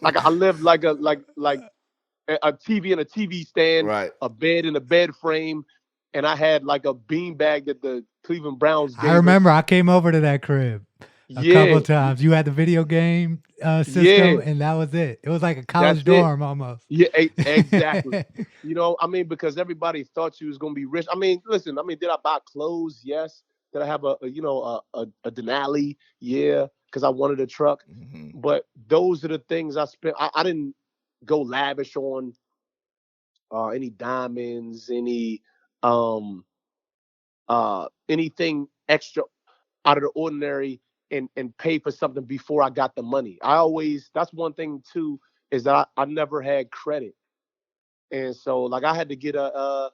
Like I lived like a TV and a TV stand, Right. a bed and a bed frame, and I had like a beanbag that the Cleveland Browns gave I remember us. I came over to that crib a Yeah. couple of times. You had the video game system, and that was it. It was like a college dorm almost. Yeah, exactly. Because everybody thought you was gonna be rich. Listen, did I buy clothes? Yes. Did I have a Denali? Yeah, because I wanted a truck. But those are the things I spent. I didn't go lavish on any diamonds, anything extra out of the ordinary, and pay for something before I got the money. That's one thing too, is that I never had credit. And so like I had to get a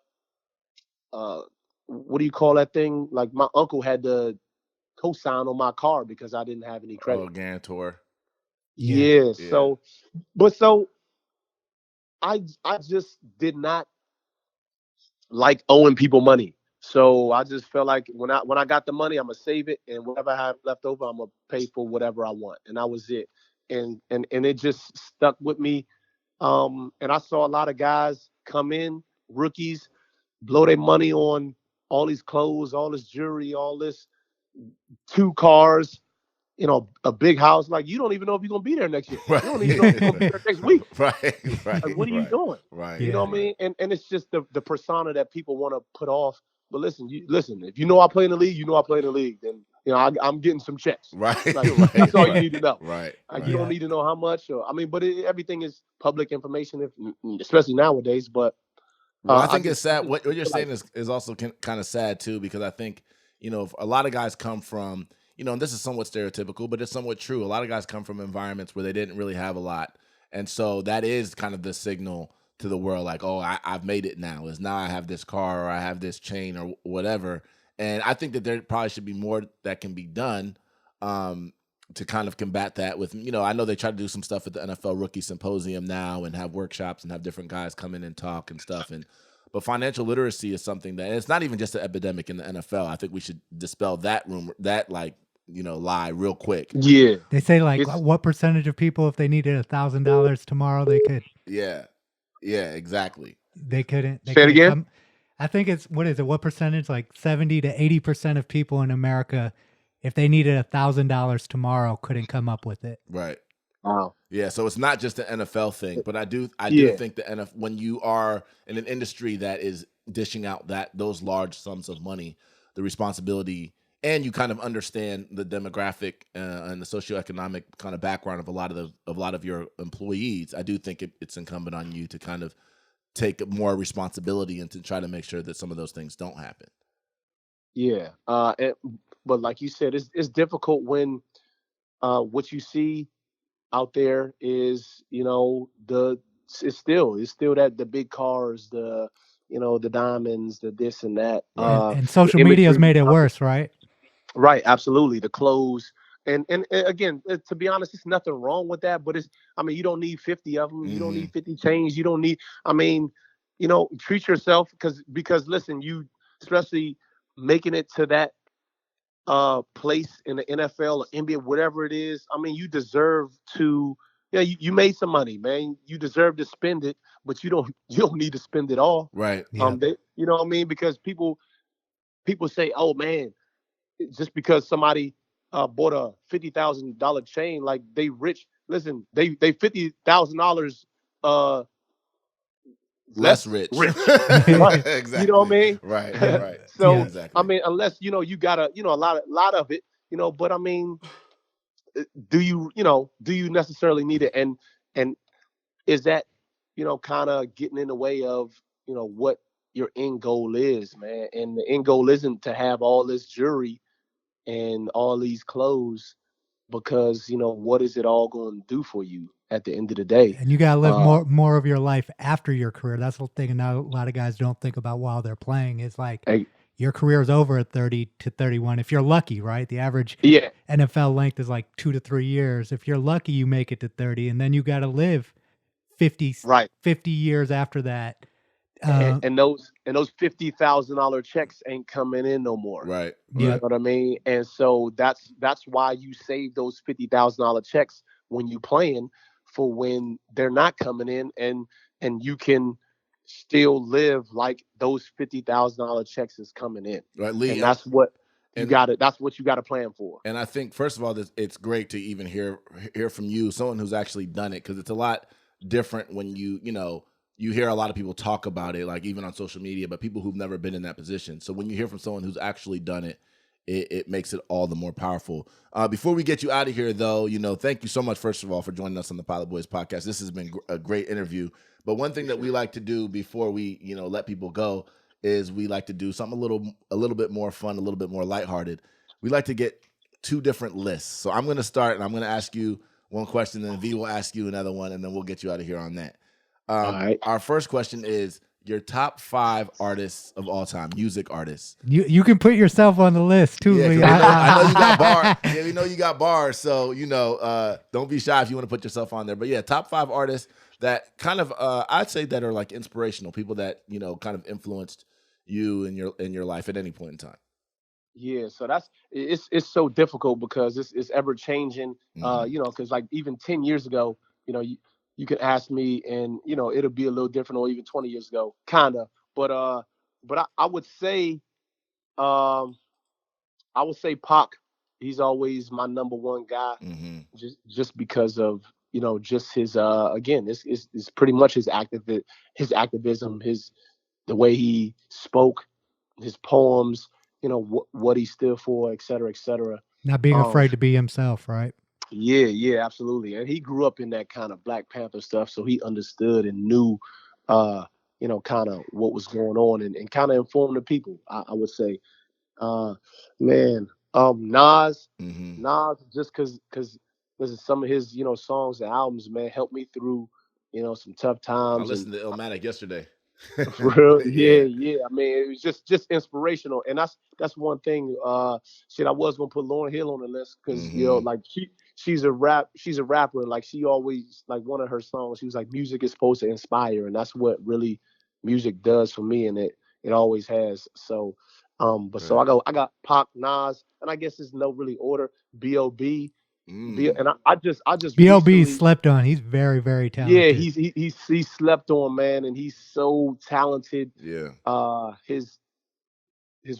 what do you call that thing? Like my uncle had to co-sign on my car because I didn't have any credit. Oh, guarantor. Yeah. So I just did not like owing people money. So I just felt like when I got the money, I'm gonna save it, and whatever I have left over, I'm gonna pay for whatever I want. And that was it. And it just stuck with me. And I saw a lot of guys come in, rookies, blow their money on all these clothes, all this jewelry, all this 2 cars, a big house. Like you don't even know if you're gonna be there next year. Right. You don't even know if you're gonna be there next week. Right. Like, what are you doing? Right. You know what I mean? And it's just the persona that people want to put off. But listen, if you know I play in the league, you know I play in the league. Then I'm getting some checks. Right. Like, Right. that's all you need to know. Right. You don't need to know how much. But everything is public information, especially nowadays. But I think it's sad. What you're saying is also kind of sad too, because I think a lot of guys come from and this is somewhat stereotypical, but it's somewhat true. A lot of guys come from environments where they didn't really have a lot, and so that is kind of the signal to the world, like, oh, I've made it now. Is now I have this car or I have this chain or whatever. And I think that there probably should be more that can be done to kind of combat that with, I know they try to do some stuff at the NFL Rookie Symposium now and have workshops and have different guys come in and talk and stuff. But financial literacy is something that, and it's not even just an epidemic in the NFL. I think we should dispel that rumor, that lie real quick. Yeah. They say what percentage of people, if they needed $1,000 tomorrow, they could. Yeah. Yeah, exactly. They couldn't. Say it again? I think it's, what percentage? Like 70 to 80% of people in America, if they needed $1,000 tomorrow, couldn't come up with it. Right. Wow. Yeah, so it's not just an NFL thing, but I do think the NFL, when you are in an industry that is dishing out those large sums of money, the responsibility, and you kind of understand the demographic and the socioeconomic kind of background of a lot of your employees, I do think it's incumbent on you to kind of take more responsibility and to try to make sure that some of those things don't happen. Yeah. But like you said, it's difficult when what you see out there is, it's still that the big cars, the diamonds, the this and that. And social media has made it worse, right? Right. Absolutely. The clothes. And again, to be honest, there's nothing wrong with that, but you don't need 50 of them. You don't need 50 chains. You don't need, treat yourself because listen, you, especially making it to that place in the NFL or NBA, whatever it is, you deserve to, you made some money, man. You deserve to spend it, but you don't need to spend it all. Right. Yeah. You know what I mean? Because people say, oh man, just because somebody bought a $50,000 chain, like they rich. Listen, they $50,000 less rich. Right. Exactly. You know what I mean? Right. Right. So yeah, exactly. unless you got a lot of it, but do you necessarily need it? And is that, kind of getting in the way of, what your end goal is, man? And the end goal isn't to have all this jewelry and all these clothes, because, what is it all going to do for you at the end of the day? And you got to live Uh, more of your life after your career. That's the thing. And now a lot of guys don't think about while they're playing. It's like hey, your career is over at 30 to 31. If you're lucky, right? The average yeah, NFL length is like 2 to 3 years. If you're lucky, you make it to 30, and then you got to live 50, right. 50 years after that. And those $50,000 checks ain't coming in no more. Right. You know Yep. Right. what I mean? And so that's why you save those $50,000 checks when you playing, for when they're not coming in, and you can still live like those $50,000 checks is coming in. Right, Lee. And that's what you And got to that's what you got to plan for. And I think, first of all, it's great to even hear from you, someone who's actually done it, because it's a lot different when you hear a lot of people talk about it, like even on social media, but people who've never been in that position. So when you hear from someone who's actually done it, it makes it all the more powerful. Before we get you out of here, though, thank you so much, first of all, for joining us on the Pilot Boys podcast. This has been a great interview. But one thing that we like to do before we let people go is we like to do something a little bit more fun, a little bit more lighthearted. We like to get two different lists. So I'm going to start, and I'm going to ask you one question, and then V will ask you another one, and then we'll get you out of here on that. All right. Our first question is your top 5 artists of all time, music artists. You can put yourself on the list too, Lee. I know you got bars. Yeah, we know you got bars. So don't be shy if you want to put yourself on there. But yeah, top 5 artists that kind of I'd say that are like inspirational, people that kind of influenced you in your life at any point in time. Yeah, so it's so difficult because it's ever changing. Mhm. Because like even 10 years ago, you could ask me, and it'll be a little different, or even 20 years ago, kinda. But I would say, um Pac. He's always my number one guy, Mhm. just because of, just his, again, it's pretty much his activism, the way he spoke, his poems, what he stood for, et cetera, et cetera. Not being Um, afraid to be himself, right? yeah, yeah, absolutely. And he grew up in that kind of Black Panther stuff, so he understood and knew, kind of what was going on, and kind of informed the people. I would say, uh, man, Nas, Mhm. just because listen, some of his, songs and albums, man, helped me through, some tough I times. And listened to Illmatic yesterday. for real, yeah, Yeah. yeah. I mean, it was just inspirational, and that's one thing. Shit, I was gonna put Lauryn Hill on the list because, Mhm. like, she's a rapper. Like, she always, like, one of her songs, she was like, music is supposed to inspire, and that's what really music does for me, and it always has. So, but so Right. I got Pac, Nas, and I guess there's no really order. B.O.B. Mm. And I just B.O.B. recently. slept on. He's very, very Yeah, talented. he's slept on, man, and he's so talented. Yeah. His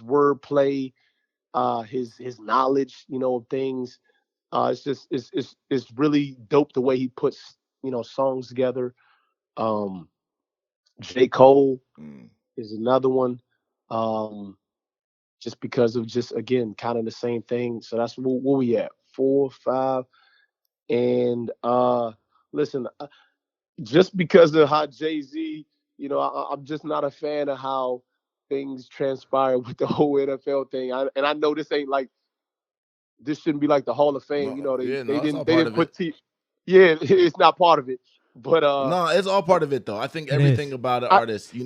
wordplay, his knowledge, of things. It's just it's really dope the way he puts, songs together. Um, J. Cole Mm. is another one. Um, just because of, just again, kind of the same thing. So that's where we at, 4, 5, and listen. Just because of how Jay-Z, I'm just not a fan of how things transpire with the whole NFL thing. And I know this shouldn't be like the Hall of Fame. No, They yeah, they no, it's all didn't they part didn't of it. put yeah, it's not part of it. But No, it's all part of it though. I think It everything is. about an I artist, That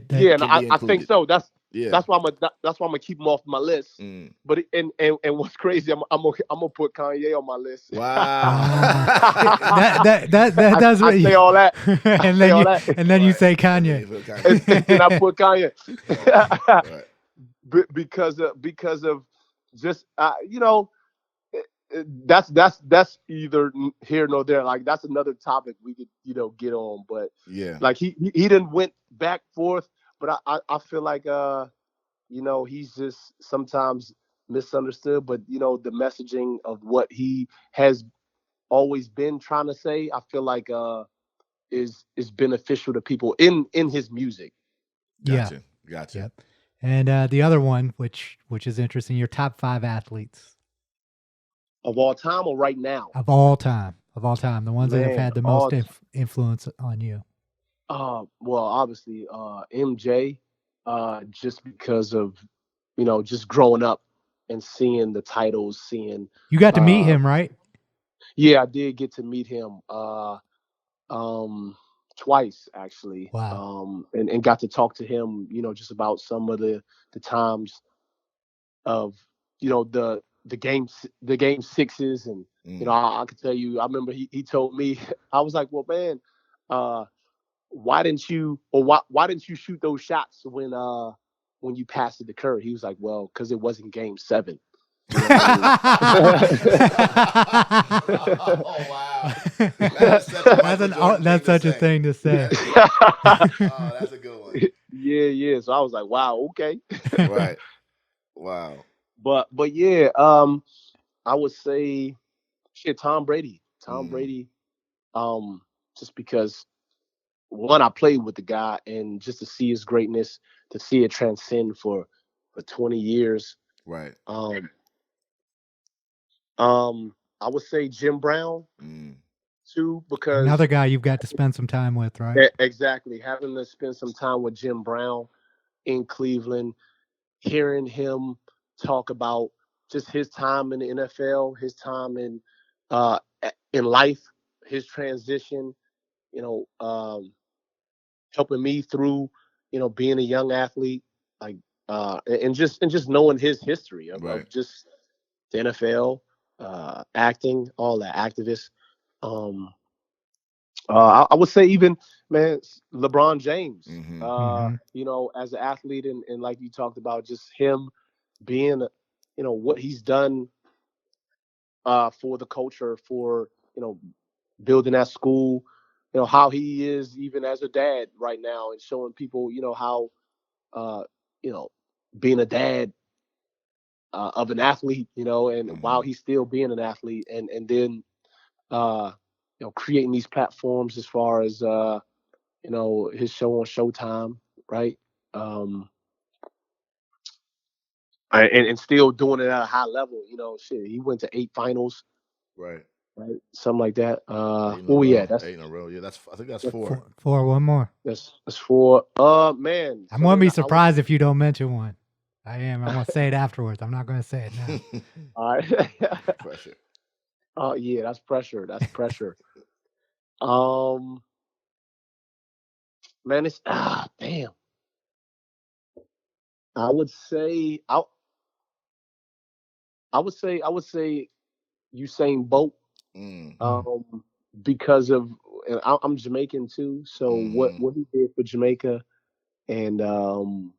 yeah, and can I, be I think included. so. Yeah. That's why I'm gonna keep him off my list. Mm. But and what's crazy, I'm gonna put Kanye on my list. Wow. that's I what you, say all that. I and say then all you that. and then you Right. say And then you Kanye. put And I Kanye. put Kanye. Right. Right. Because of just, that's either here nor there. Like, that's another topic we could, get on. But Yeah. like, he didn't went back forth, but I feel like, he's just sometimes misunderstood. But the messaging of what he has always been trying to say, I feel like, is beneficial to people in his music. Yeah. Gotcha. Gotcha. Yep. And the other one, which is interesting, your top 5 athletes. Of all time or right now? Of all time. Of all time. The ones that have Man, had the most influence on you. well, obviously, MJ, just because of, just growing up and seeing the titles, You got to meet him, right? yeah, I did get to meet him, twice actually. Wow. And got to talk to him, just about some of the times of, the game sixes. And, I could tell you, I remember he told me, I was like, well, man, why didn't you shoot those shots when you passed it to Curry? He was like, well, because it wasn't game 7. You know what Oh wow, that's such a thing to say. Oh, that's a good one. Yeah. So I was like, wow, okay. Right. Wow. But yeah, I would say shit, Tom Brady. Tom Brady, just because, one, I played with the guy, and just to see his greatness, to see it transcend for 20 years. Right. I would say Jim Brown too, because another guy you've got to spend some time with, right? Exactly, having to spend some time with Jim Brown in Cleveland, hearing him talk about just his time in the NFL, his time in life, his transition, helping me through, being a young athlete, like, and just knowing his history of just the NFL, acting, all that, activist. I would say even, man, LeBron James, as an athlete, and like you talked about, just him being, what he's done for the culture, for, building that school, how he is even as a dad right now, and showing people, how, being a dad of an athlete, and while he's still being an athlete, and then creating these platforms as far as his show on Showtime, right? And still doing it at a high level. Shit, he went to 8 finals, right? Something like that. That's 8 in a row. Yeah, I think that's 4. One more. That's 4. Man, I'm gonna be surprised if you don't mention one. I am. I'm gonna say it afterwards. I'm not gonna say it now. All right. Pressure. Oh yeah, that's pressure. That's pressure. Man, it's damn. I would say Usain Bolt. Because of, and I'm Jamaican too, so what he did for Jamaica, and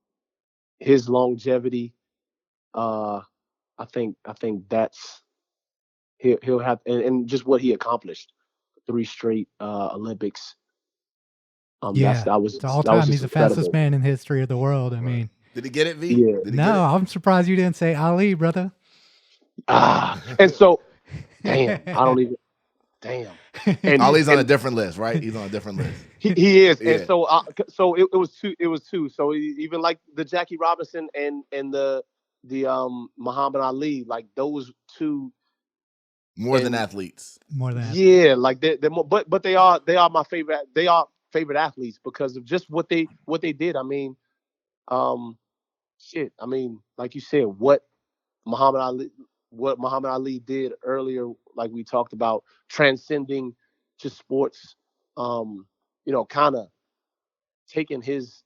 his longevity, I think that's, he'll have, and just what he accomplished, 3 straight Olympics. Yeah, that was it's all time. He's the incredible. fastest man in the history of the world. I mean, did he get it, V? Yeah. Did he no, I'm surprised you didn't say Ali, brother. And so, damn, I don't even. Damn. And Ali's on a different list, right? He's on a different list. He is. Yeah. And so it was 2. It was 2. So even like the Jackie Robinson and the Muhammad Ali, like those 2. More than athletes. Yeah, like they're more, but they are my favorite. They are favorite athletes because of just what they did. I mean, shit. I mean, like you said, what Muhammad Ali did earlier, like we talked about, transcending to sports, kind of taking his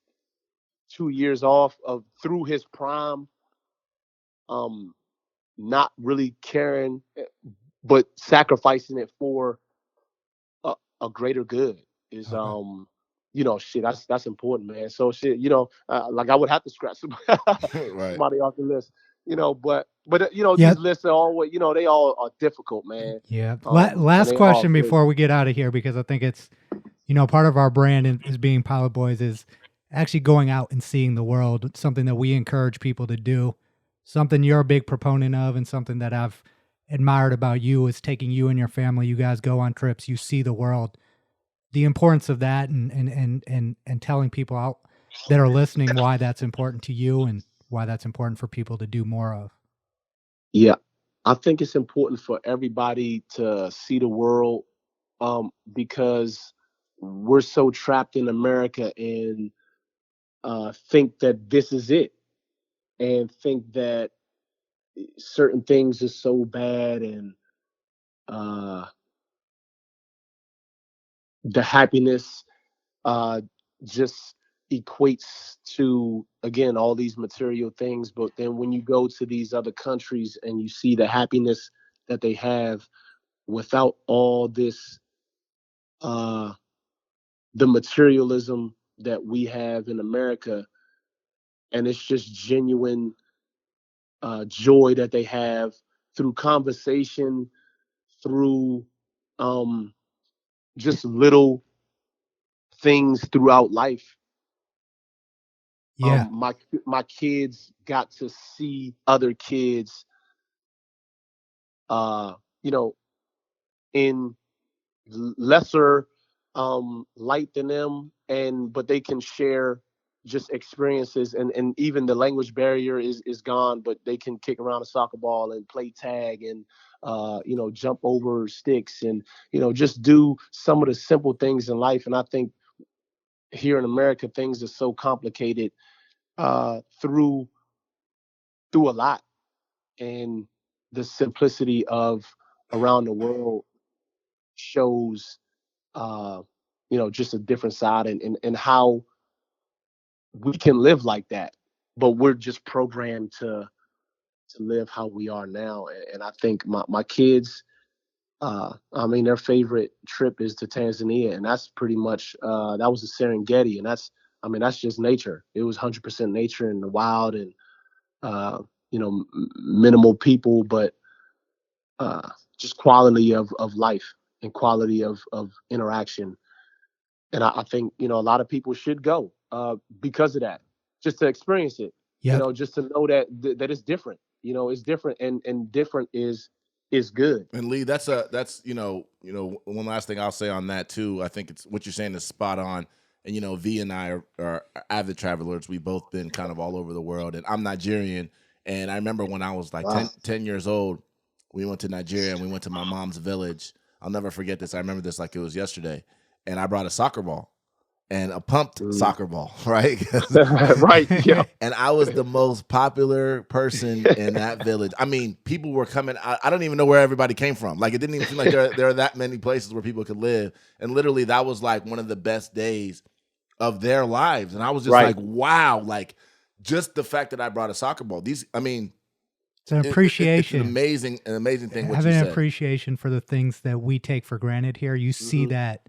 2 years off of through his prime, not really caring, but sacrificing it for a greater good is, shit, that's important, man. So shit, like I would have to scratch somebody off the list, but these lists are always, they all are difficult, man. Yeah. Last question before we get out of here, because I think it's, part of our brand is being Pilot Boys is actually going out and seeing the world. It's something that we encourage people to do, something you're a big proponent of, and something that I've admired about you is taking you and your family. You guys go on trips, you see the world. The importance of that, and telling people out that are listening why that's important to you and why that's important for people to do more of. Yeah. I think it's important for everybody to see the world, because we're so trapped in America and think that this is it, and think that certain things are so bad, and uh, the happiness uh, just equates to, again, all these material things. But then when you go to these other countries and you see the happiness that they have without all this, uh, the materialism that we have in America, and it's just genuine joy that they have through conversation, through um, just little things throughout life. Yeah. My kids got to see other kids, uh, you know, in lesser light than them, and but they can share just experiences, and even the language barrier is gone, but they can kick around a soccer ball and play tag, and jump over sticks, and just do some of the simple things in life. And I think here in America things are so complicated through a lot, and the simplicity of around the world shows just a different side, and how we can live like that, but we're just programmed to live how we are now. And I think my kids, I mean, their favorite trip is to Tanzania, and that's pretty much that was the Serengeti, and that's just nature. It was 100% nature in the wild, and uh, minimal people, but just quality of life and quality of interaction. And I think a lot of people should go because of that, just to experience it. Yep. Just to know that it's different. It's different, and different is good. And Lee, that's one last thing I'll say on that too. I think it's what you're saying is spot on. And V and I are avid travelers. We've both been kind of all over the world, and I'm Nigerian. And I remember when I was like Wow. 10 years old, we went to Nigeria and we went to my mom's village. I'll never forget this. I remember this like it was yesterday. And I brought a soccer ball and a pumped soccer ball, right? Right. Yeah. And I was the most popular person in that village. I mean, people were coming. I don't even know where everybody came from. Like, it didn't even seem like there are that many places where people could live. And literally, that was like one of the best days of their lives. And I was just Right. like, wow, like just the fact that I brought a soccer ball. It's an appreciation. It's an amazing thing. What Having you an said. appreciation for the things that we take for granted here. You see Mhm. that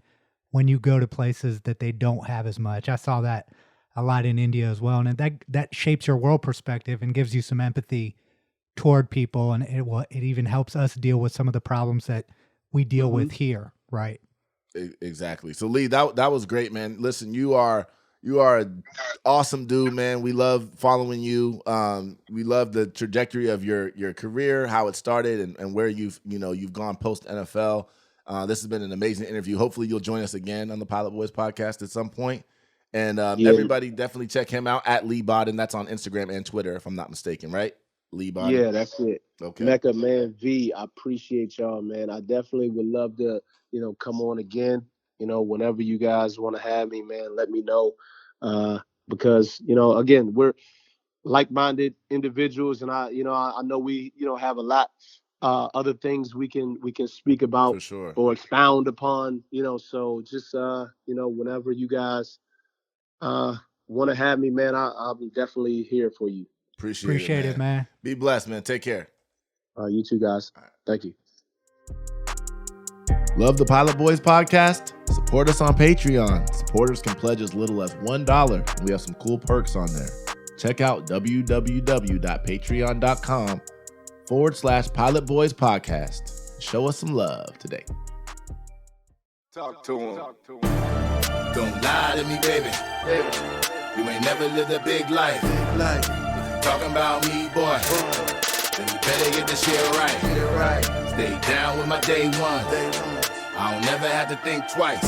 when you go to places that they don't have as much. I saw that a lot in India as well, and that shapes your world perspective and gives you some empathy toward people, and it even helps us deal with some of the problems that we deal with here, right? Exactly. So Lee, that was great, man. Listen, you are an awesome dude, man. We love following you. We love the trajectory of your career, how it started, and where you've gone post NFL. This has been an amazing interview. Hopefully, you'll join us again on the Pilot Boys podcast at some point. And everybody definitely check him out at Leigh Bodden. That's on Instagram and Twitter, if I'm not mistaken, right? Leigh Bodden. Yeah, that's it. Okay. Mecca, man, V, I appreciate y'all, man. I definitely would love to, come on again. Whenever you guys want to have me, man, let me know. Because, again, we're like-minded individuals, and I know we, have a lot other things we can speak about For sure. or expound upon, so just whenever you guys want to have me, man, I'll be definitely here for you. Appreciate it, man. Be blessed, man. Take care. You too, guys. Thank you. Love the Pilot Boys podcast? Support us on Patreon. Supporters can pledge as little as $1, and we have some cool perks on there. Check out www.patreon.com/Pilot Boys podcast. Show us some love today. Talk to him. Don't lie to me, baby. You ain't never lived a big life. Talking about me, boy. Then you better get this shit right. Stay down with my day one. I don't never have to think twice.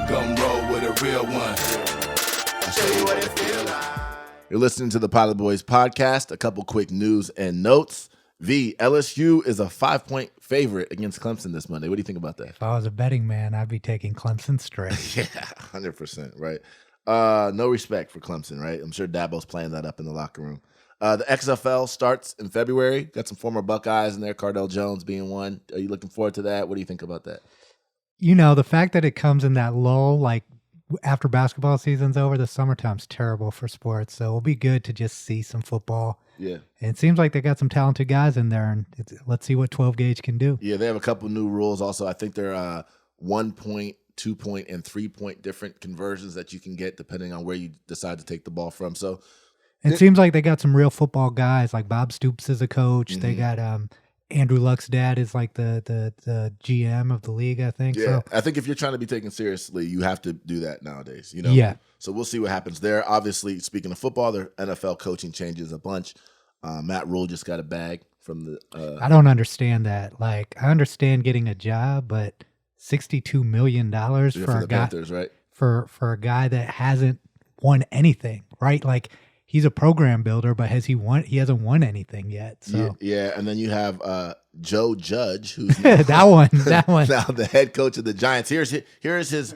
Come roll with a real one. I'll show you what it feel like. You're listening to the Pilot Boys podcast. A couple quick news and notes. V, LSU is a 5-point favorite against Clemson this Monday. What do you think about that? If I was a betting man, I'd be taking Clemson straight. Yeah, 100%, right? No respect for Clemson, right? I'm sure Dabo's playing that up in the locker room. The XFL starts in February. Got some former Buckeyes in there, Cardell Jones being one. Are you looking forward to that? What do you think about that? You know, the fact that it comes in that lull, like after basketball season's over, the summertime's terrible for sports. So it'll be good to just see some football. Yeah. And it seems like they got some talented guys in there, and let's see what 12 gauge can do. Yeah, they have a couple new rules also. I think they're 1 point, 2 point, and 3 point different conversions that you can get depending on where you decide to take the ball from. So it seems like they got some real football guys, like Bob Stoops is a coach. Mm-hmm. They got Andrew Luck's dad is like the GM of the league, I think. Yeah, So I think if you're trying to be taken seriously, you have to do that nowadays. You know. Yeah. So we'll see what happens there. Obviously, speaking of football, their NFL coaching changes a bunch. Matt Rule just got a bag from the. I don't understand that. Like, I understand getting a job, but $62 million for the a guy Panthers, right? for a guy that hasn't won anything, right? Like, he's a program builder, but he hasn't won anything yet. So Yeah, and then you have Joe Judge, who's that one. now the head coach of the Giants. Here's his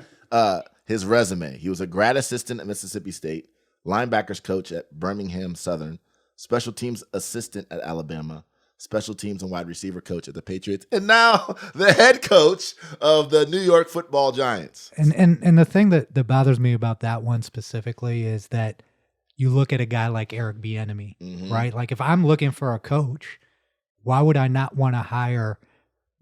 resume. He was a grad assistant at Mississippi State, linebackers coach at Birmingham Southern, special teams assistant at Alabama, special teams and wide receiver coach at the Patriots, and now the head coach of the New York Football Giants. And the thing that bothers me about that one specifically is that you look at a guy like Eric Bieniemy, right? Like, if I'm looking for a coach, why would I not want to hire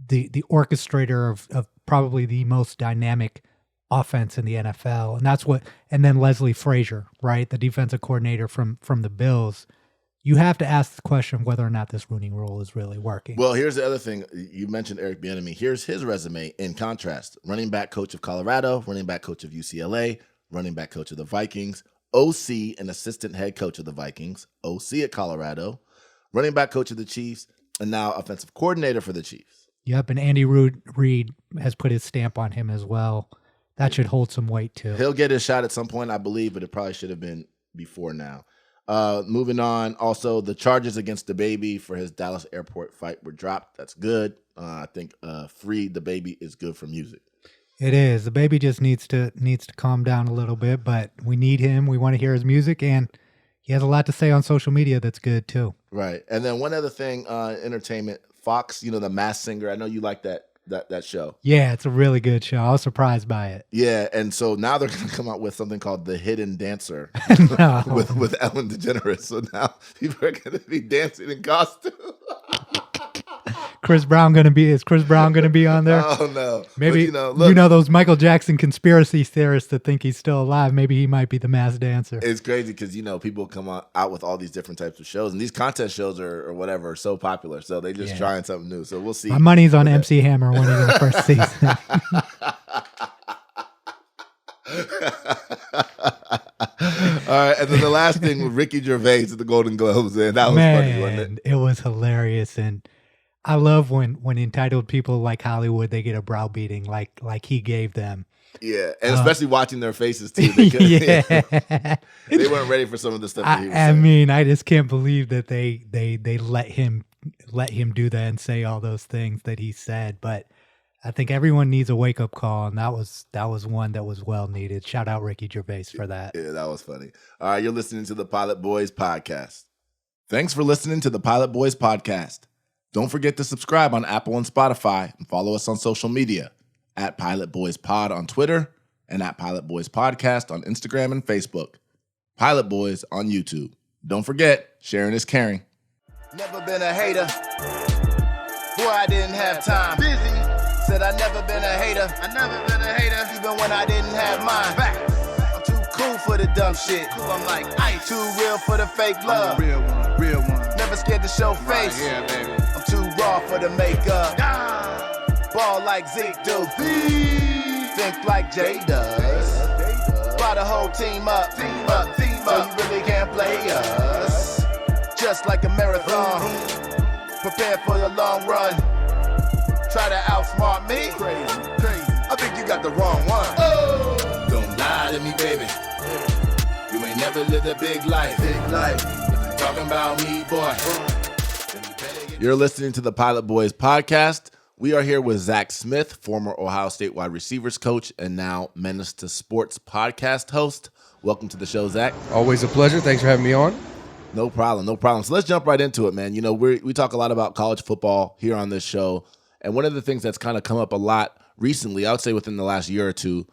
the orchestrator of probably the most dynamic offense in the NFL? And then Leslie Frazier, right? The defensive coordinator from the Bills. You have to ask the question whether or not this Rooney Rule is really working. Well, here's the other thing. You mentioned Eric Bieniemy. Here's his resume in contrast. Running back coach of Colorado, running back coach of UCLA, running back coach of the Vikings, OC and assistant head coach of the Vikings, OC at Colorado, running back coach of the Chiefs, and now offensive coordinator for the Chiefs. Yep, and Andy Reid has put his stamp on him as well. That should hold some weight too. He'll get his shot at some point, I believe, but it probably should have been before now. Moving on, also the charges against the baby for his Dallas airport fight were dropped. That's good. I think Free the Baby is good for music. It is. The baby just needs to calm down a little bit, but we need him. We want to hear his music, and he has a lot to say on social media that's good too. Right. And then one other thing, entertainment, Fox, the Masked Singer. I know you like that show. Yeah, it's a really good show. I was surprised by it. Yeah, and so now they're going to come out with something called The Hidden Dancer No. with Ellen DeGeneres. So now people are going to be dancing in costume. Is Chris Brown going to be on there? Oh no. Maybe but, look, those Michael Jackson conspiracy theorists that think he's still alive. Maybe he might be the masked dancer. It's crazy because people come out with all these different types of shows, and these contest shows or whatever are so popular. So they just trying something new. So we'll see. My money's on MC Hammer winning the first season. All right, and then the last thing with Ricky Gervais at the Golden Globes, and that was funny, wasn't it? It was hilarious, and I love when entitled people like Hollywood, they get a browbeating like he gave them. Yeah, and especially watching their faces too. They they weren't ready for some of the stuff that he was saying. I mean, I just can't believe that they let him do that and say all those things that he said. But I think everyone needs a wake up call, and that was one that was well needed. Shout out Ricky Gervais for that. Yeah, that was funny. All right, you're listening to the Pilot Boys Podcast. Thanks for listening to the Pilot Boys Podcast. Don't forget to subscribe on Apple and Spotify and follow us on social media at Pilot Boys Pod on Twitter and at Pilot Boys Podcast on Instagram and Facebook. Pilot Boys on YouTube. Don't forget, sharing is caring. Never been a hater. Boy, I didn't have time. Busy. Said I never been a hater. I never been a hater. Even when I didn't have mine. Back. I'm too cool for the dumb shit. Cool, I'm like ice. Too real for the fake love. I'm a real one. Never scared to show face. Right here, baby. I'm too raw for the makeup. Ball like Zeke do. Think like Jay does. Brought the whole team up. So you really can't play us. Just like a marathon. Prepare for the long run. Try to outsmart me. Crazy. I think you got the wrong one. Oh. Don't lie to me, baby. You ain't never lived a big life. If you talking about me, boy, then you better get You're listening to the Pilot Boys podcast. We are here with Zach Smith, former Ohio State wide receivers coach and now Menace to Sports podcast host. Welcome to the show, Zach. Always a pleasure. Thanks for having me on. No problem. So let's jump right into it, man. You know, we talk a lot about college football here on this show, and one of the things that's kind of come up a lot recently, I would say within the last year or two,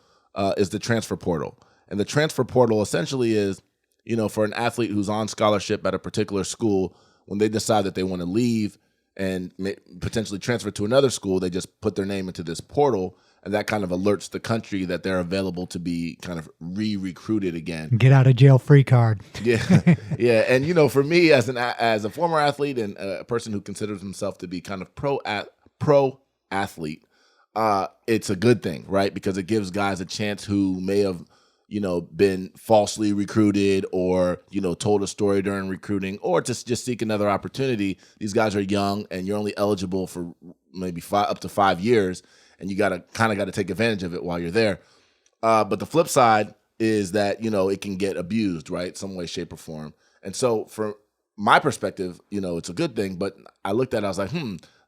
is the transfer portal. And the transfer portal essentially is, you know, for an athlete who's on scholarship at a particular school, when they decide that they want to leave and potentially transfer to another school, they just put their name into this portal, and that kind of alerts the country that they're available to be kind of re-recruited again. Get out of jail free card. Yeah, yeah. And, you know, for me as a former athlete and a person who considers himself to be kind of pro athlete, it's a good thing, right? Because it gives guys a chance who may have, you know, been falsely recruited or, you know, told a story during recruiting or just seek another opportunity. These guys are young and you're only eligible for maybe up to 5 years, and you got to take advantage of it while you're there. But the flip side is that, you know, it can get abused, right? Some way, shape, or form. And so from my perspective, you know, it's a good thing, but I looked at it, I was like,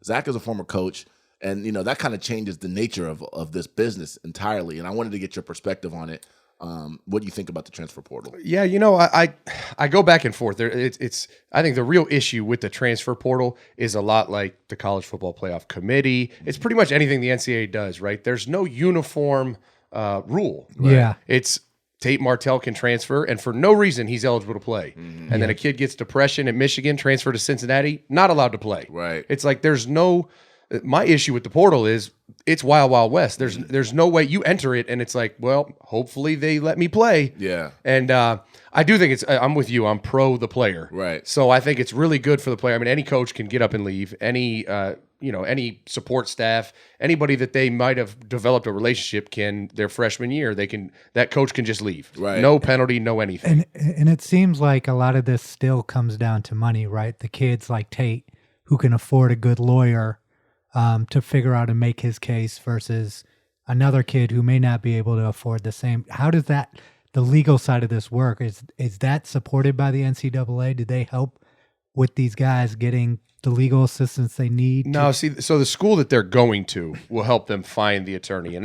Zach is a former coach, and, you know, that kind of changes the nature of this business entirely. And I wanted to get your perspective on it. What do you think about the transfer portal? Yeah, you know, I go back and forth. I think the real issue with the transfer portal is a lot like the College Football Playoff Committee. It's pretty much anything the NCAA does, right? There's no uniform rule. Right? Yeah. It's Tate Martell can transfer, and for no reason he's eligible to play. Mm-hmm. And then a kid gets depression at Michigan, transfer to Cincinnati, not allowed to play. Right. It's like there's no. My issue with the portal is it's wild, wild west. There's no way you enter it, and it's like, well, hopefully they let me play. Yeah. And I do think I'm with you. I'm pro the player. Right. So I think it's really good for the player. I mean, any coach can get up and leave. Any any support staff, anybody that they might have developed a relationship can their freshman year, that coach can just leave. Right. No penalty, no anything. And it seems like a lot of this still comes down to money, right? The kids like Tate who can afford a good lawyer to figure out and make his case versus another kid who may not be able to afford the same. How does the legal side of this work? Is that supported by the NCAA? Do they help with these guys getting the legal assistance they need? No, so the school that they're going to will help them find the attorney,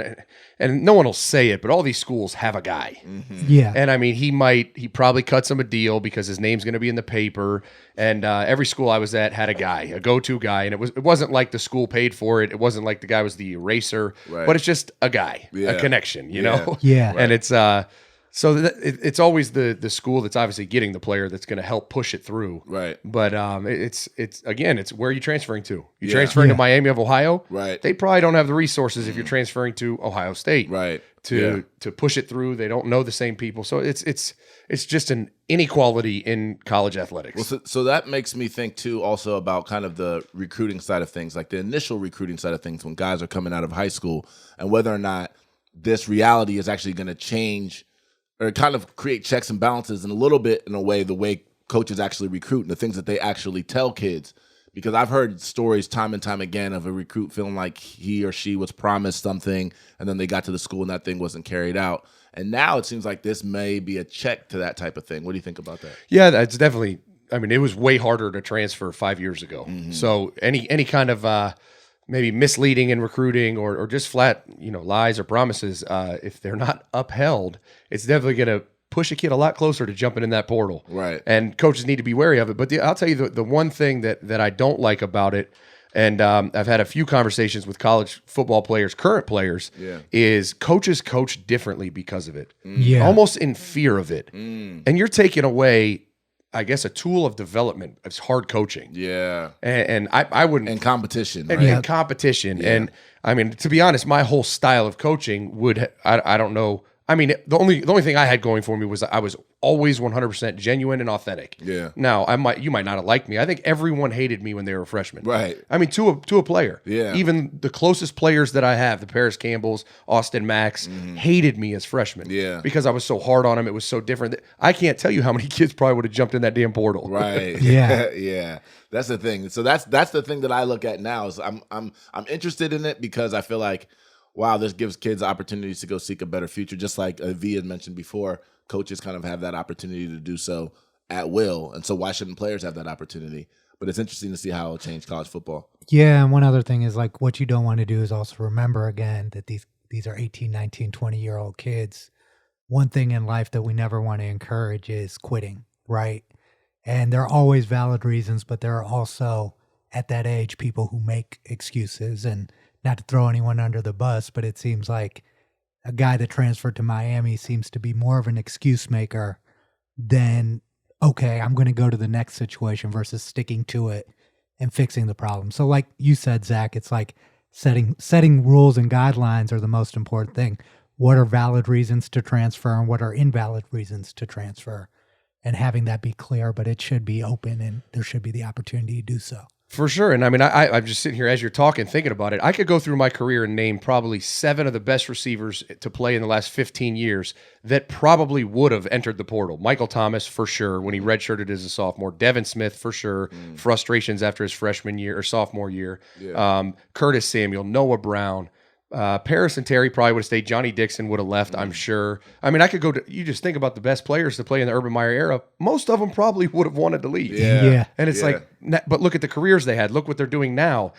and no one will say it, but all these schools have a guy. Mm-hmm. Yeah, and I mean, he probably cuts him a deal because his name's going to be in the paper. And every school I was at had a guy, a go-to guy, and it wasn't like the school paid for it. It wasn't like the guy was the eraser, right. But it's just a guy, a connection, you know. Yeah, and it's it's always the school that's obviously getting the player that's going to help push it through, right? But it's where are you transferring to? You're transferring to Miami of Ohio, right? They probably don't have the resources if you're transferring to Ohio State, right? To push it through. They don't know the same people, so it's just an inequality in college athletics. Well, so that makes me think too, also about kind of the recruiting side of things, like the initial recruiting side of things when guys are coming out of high school, and whether or not this reality is actually going to change or kind of create checks and balances in a little bit in a way, the way coaches actually recruit and the things that they actually tell kids. Because I've heard stories time and time again of a recruit feeling like he or she was promised something and then they got to the school and that thing wasn't carried out. And now it seems like this may be a check to that type of thing. What do you think about that? Yeah, that's definitely, I mean, it was way harder to transfer 5 years ago. Mm-hmm. So any kind of maybe misleading in recruiting or just flat, lies or promises, if they're not upheld, it's definitely going to push a kid a lot closer to jumping in that portal. Right. And coaches need to be wary of it. But I'll tell you the one thing that I don't like about it, and I've had a few conversations with college football players, current players, is coaches coach differently because of it. Yeah. Almost in fear of it. And you're taking away, I guess, a tool of development. It's hard coaching. Yeah. And I wouldn't. And competition. Right? And competition. Yeah. And I mean, to be honest, my whole style of coaching would, I don't know. I mean, the only thing I had going for me was I was always 100% genuine and authentic. Yeah. Now, you might not have liked me. I think everyone hated me when they were a freshman. Right. I mean, to a player. Yeah. Even the closest players that I have, the Paris Campbells, Austin Macks, hated me as freshmen. Yeah. Because I was so hard on them. It was so different. I can't tell you how many kids probably would have jumped in that damn portal. Right. Yeah. Yeah. That's the thing. So that's the thing that I look at now is I'm interested in it because I feel like, wow, this gives kids opportunities to go seek a better future. Just like V had mentioned before, coaches kind of have that opportunity to do so at will. And so why shouldn't players have that opportunity? But it's interesting to see how it'll change college football. Yeah, and one other thing is like what you don't want to do is also remember again that these are 18, 19, 20-year-old kids. One thing in life that we never want to encourage is quitting, right? And there are always valid reasons, but there are also at that age people who make excuses. And not to throw anyone under the bus, but it seems like a guy that transferred to Miami seems to be more of an excuse maker than, okay, I'm going to go to the next situation versus sticking to it and fixing the problem. So like you said, Zach, it's like setting rules and guidelines are the most important thing. What are valid reasons to transfer and what are invalid reasons to transfer? And having that be clear, but it should be open and there should be the opportunity to do so. For sure. And I mean, I'm just sitting here as you're talking, thinking about it. I could go through my career and name probably 7 of the best receivers to play in the last 15 years that probably would have entered the portal. Michael Thomas, for sure, when he redshirted as a sophomore. Devin Smith, for sure. Frustrations after his freshman year or sophomore year. Yeah. Curtis Samuel, Noah Brown. Paris and Terry probably would have stayed. Johnny Dixon would have left, I'm sure. I mean, I could go to, you just think about the best players to play in the Urban Meyer era. Most of them probably would have wanted to leave. Yeah. And it's like, but look at the careers they had. Look what they're doing now.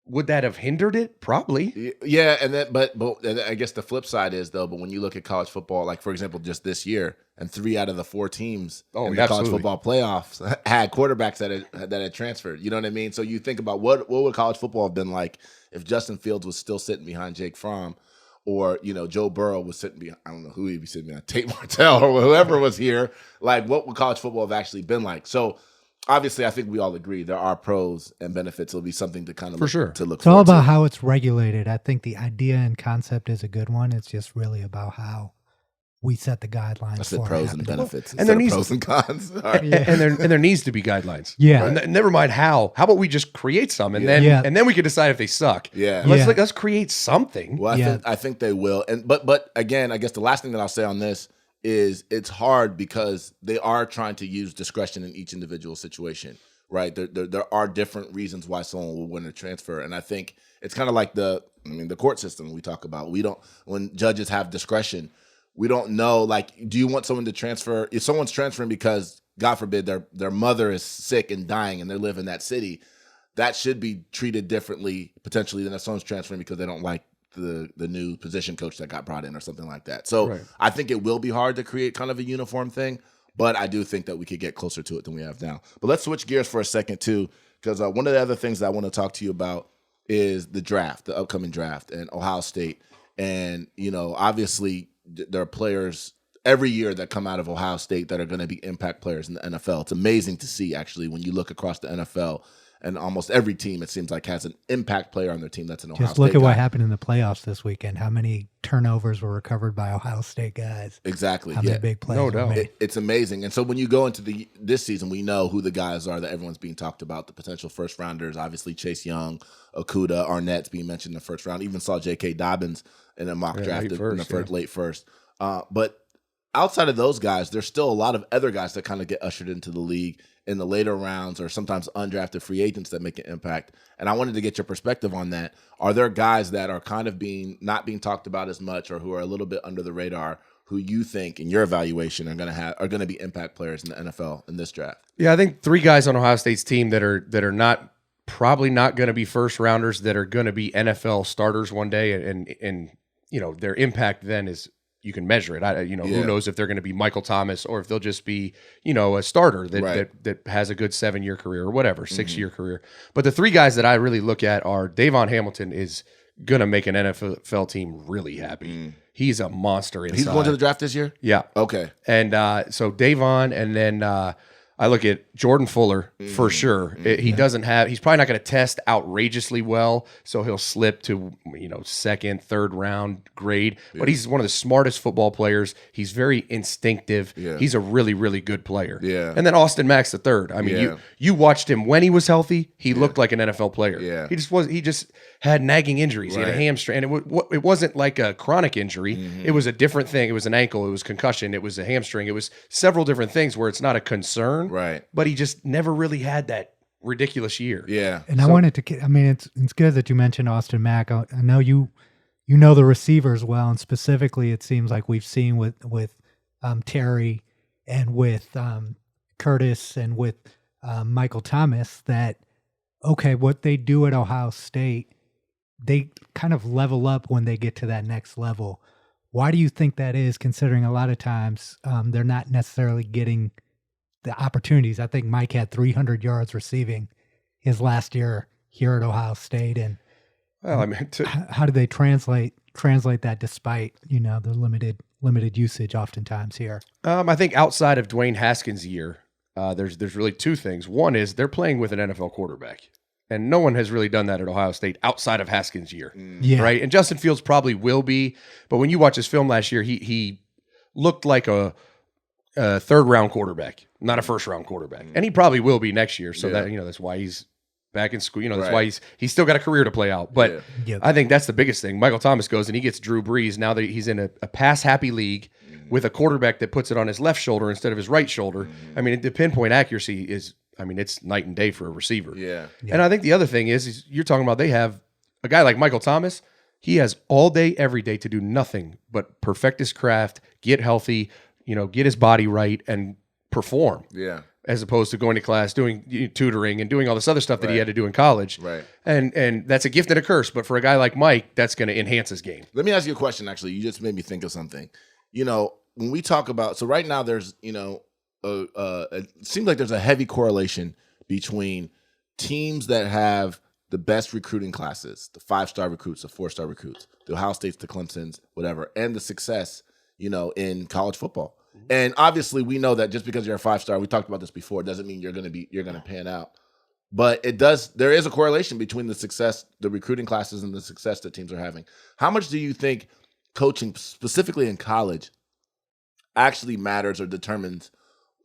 Would that have hindered it? Probably. Yeah, and then, but I guess the flip side is though. But when you look at college football, like for example, just this year, and 3 out of the 4 teams in the college football playoffs had quarterbacks that had transferred. You know what I mean? So you think about what would college football have been like if Justin Fields was still sitting behind Jake Fromm, or Joe Burrow was sitting behind, I don't know who he'd be sitting behind, Tate Martell or whoever was here. Like, what would college football have actually been like? So. Obviously, I think we all agree there are pros and benefits. It'll be something to kind of to look It's all about how it's regulated. I think the idea and concept is a good one. It's just really about how we set the guidelines. I said pros and benefits. And there needs pros and cons. And there needs to be guidelines. Yeah. Right? Never mind how. How about we just create some and then we can decide if they suck. Yeah. Let's create something. Well, I think they will. And but again, I guess the last thing that I'll say on this is it's hard because they are trying to use discretion in each individual situation, right? There are different reasons why someone will win a transfer. And I think it's kind of like the court system we talk about. When judges have discretion, we don't know, like, do you want someone to transfer? If someone's transferring because, God forbid, their mother is sick and dying and they live in that city, that should be treated differently potentially than if someone's transferring because they don't like the new position coach that got brought in or something like that. So I think it will be hard to create kind of a uniform thing, but I do think that we could get closer to it than we have now. But let's switch gears for a second too, because one of the other things that I want to talk to you about is the draft, the upcoming draft, and Ohio State. And, obviously there are players every year that come out of Ohio State that are going to be impact players in the NFL. It's amazing to see, actually, when you look across the NFL. And almost every team, it seems like, has an impact player on their team that's an Ohio State. Just look at what happened in the playoffs this weekend. How many turnovers were recovered by Ohio State guys? Exactly. How many big plays were made? It's amazing. And so when you go into this season, we know who the guys are that everyone's being talked about. The potential first rounders, obviously Chase Young, Okudah, Arnett's being mentioned in the first round. Even saw J.K. Dobbins in a mock draft late first. But outside of those guys, there's still a lot of other guys that kind of get ushered into the league in the later rounds or sometimes undrafted free agents that make an impact. And I wanted to get your perspective on that. Are there guys that are kind of not being talked about as much or who are a little bit under the radar who you think in your evaluation are going to be impact players in the NFL in this draft? Yeah, I think 3 guys on Ohio State's team that are probably not going to be first rounders that are going to be NFL starters one day and their impact then is you can measure it. Who knows if they're going to be Michael Thomas or if they'll just be, a starter that has a good 7-year career or whatever, 6-year career. But the 3 guys that I really look at are Davon Hamilton is going to make an NFL team really happy. He's a monster inside. He's going to the draft this year? Yeah. Okay. And so Davon, and then I look at Jordan Fuller for sure. He's probably not going to test outrageously well, so he'll slip to second, third round grade. But he's one of the smartest football players. He's very instinctive. Yeah. He's a really, really good player. Yeah. And then Austin Max III. I mean, you watched him when he was healthy. He looked like an NFL player. Yeah. He just had nagging injuries. He had a hamstring, and it wasn't like a chronic injury. It was a different thing. It was an ankle. It was concussion. It was a hamstring. It was several different things where it's not a concern. Right. But he just never really had that ridiculous year. Yeah. And I wanted to, it's good that you mentioned Austin Mack. I know you know the receivers well, and specifically it seems like we've seen with Terry and with Curtis and with Michael Thomas that, okay, what they do at Ohio State, they kind of level up when they get to that next level. Why do you think that is, considering a lot of times they're not necessarily getting the opportunities? I think Mike had 300 yards receiving his last year here at Ohio State. And Well, I mean, how do they translate that despite, the limited usage oftentimes here? I think outside of Dwayne Haskins' year, there's really two things. One is they're playing with an NFL quarterback. And no one has really done that at Ohio State outside of Haskins' year, right? And Justin Fields probably will be, but when you watch his film last year, he looked like a third-round quarterback, not a first-round quarterback, and he probably will be next year. So that that's why he's back in school. That's why he's still got a career to play out. But I think that's the biggest thing. Michael Thomas goes and he gets Drew Brees. Now that he's in a pass-happy league with a quarterback that puts it on his left shoulder instead of his right shoulder. I mean, the pinpoint accuracy is. I mean, it's night and day for a receiver. Yeah. And I think the other thing is you're talking about they have a guy like Michael Thomas. He has all day, every day to do nothing but perfect his craft, get healthy, get his body right, and perform. Yeah. As opposed to going to class, doing tutoring, and doing all this other stuff that he had to do in college. Right. And that's a gift and a curse. But for a guy like Mike, that's going to enhance his game. Let me ask you a question, actually. You just made me think of something. When we talk about, so right now there's, it seems like there's a heavy correlation between teams that have the best recruiting classes, the 5-star recruits, the 4-star recruits, the Ohio States, the Clemsons, whatever, and the success, in college football. And obviously we know that just because you're a 5-star, we talked about this before, doesn't mean you're going to pan out. But there is a correlation between the success, the recruiting classes, and the success that teams are having. How much do you think coaching, specifically in college, actually matters or determines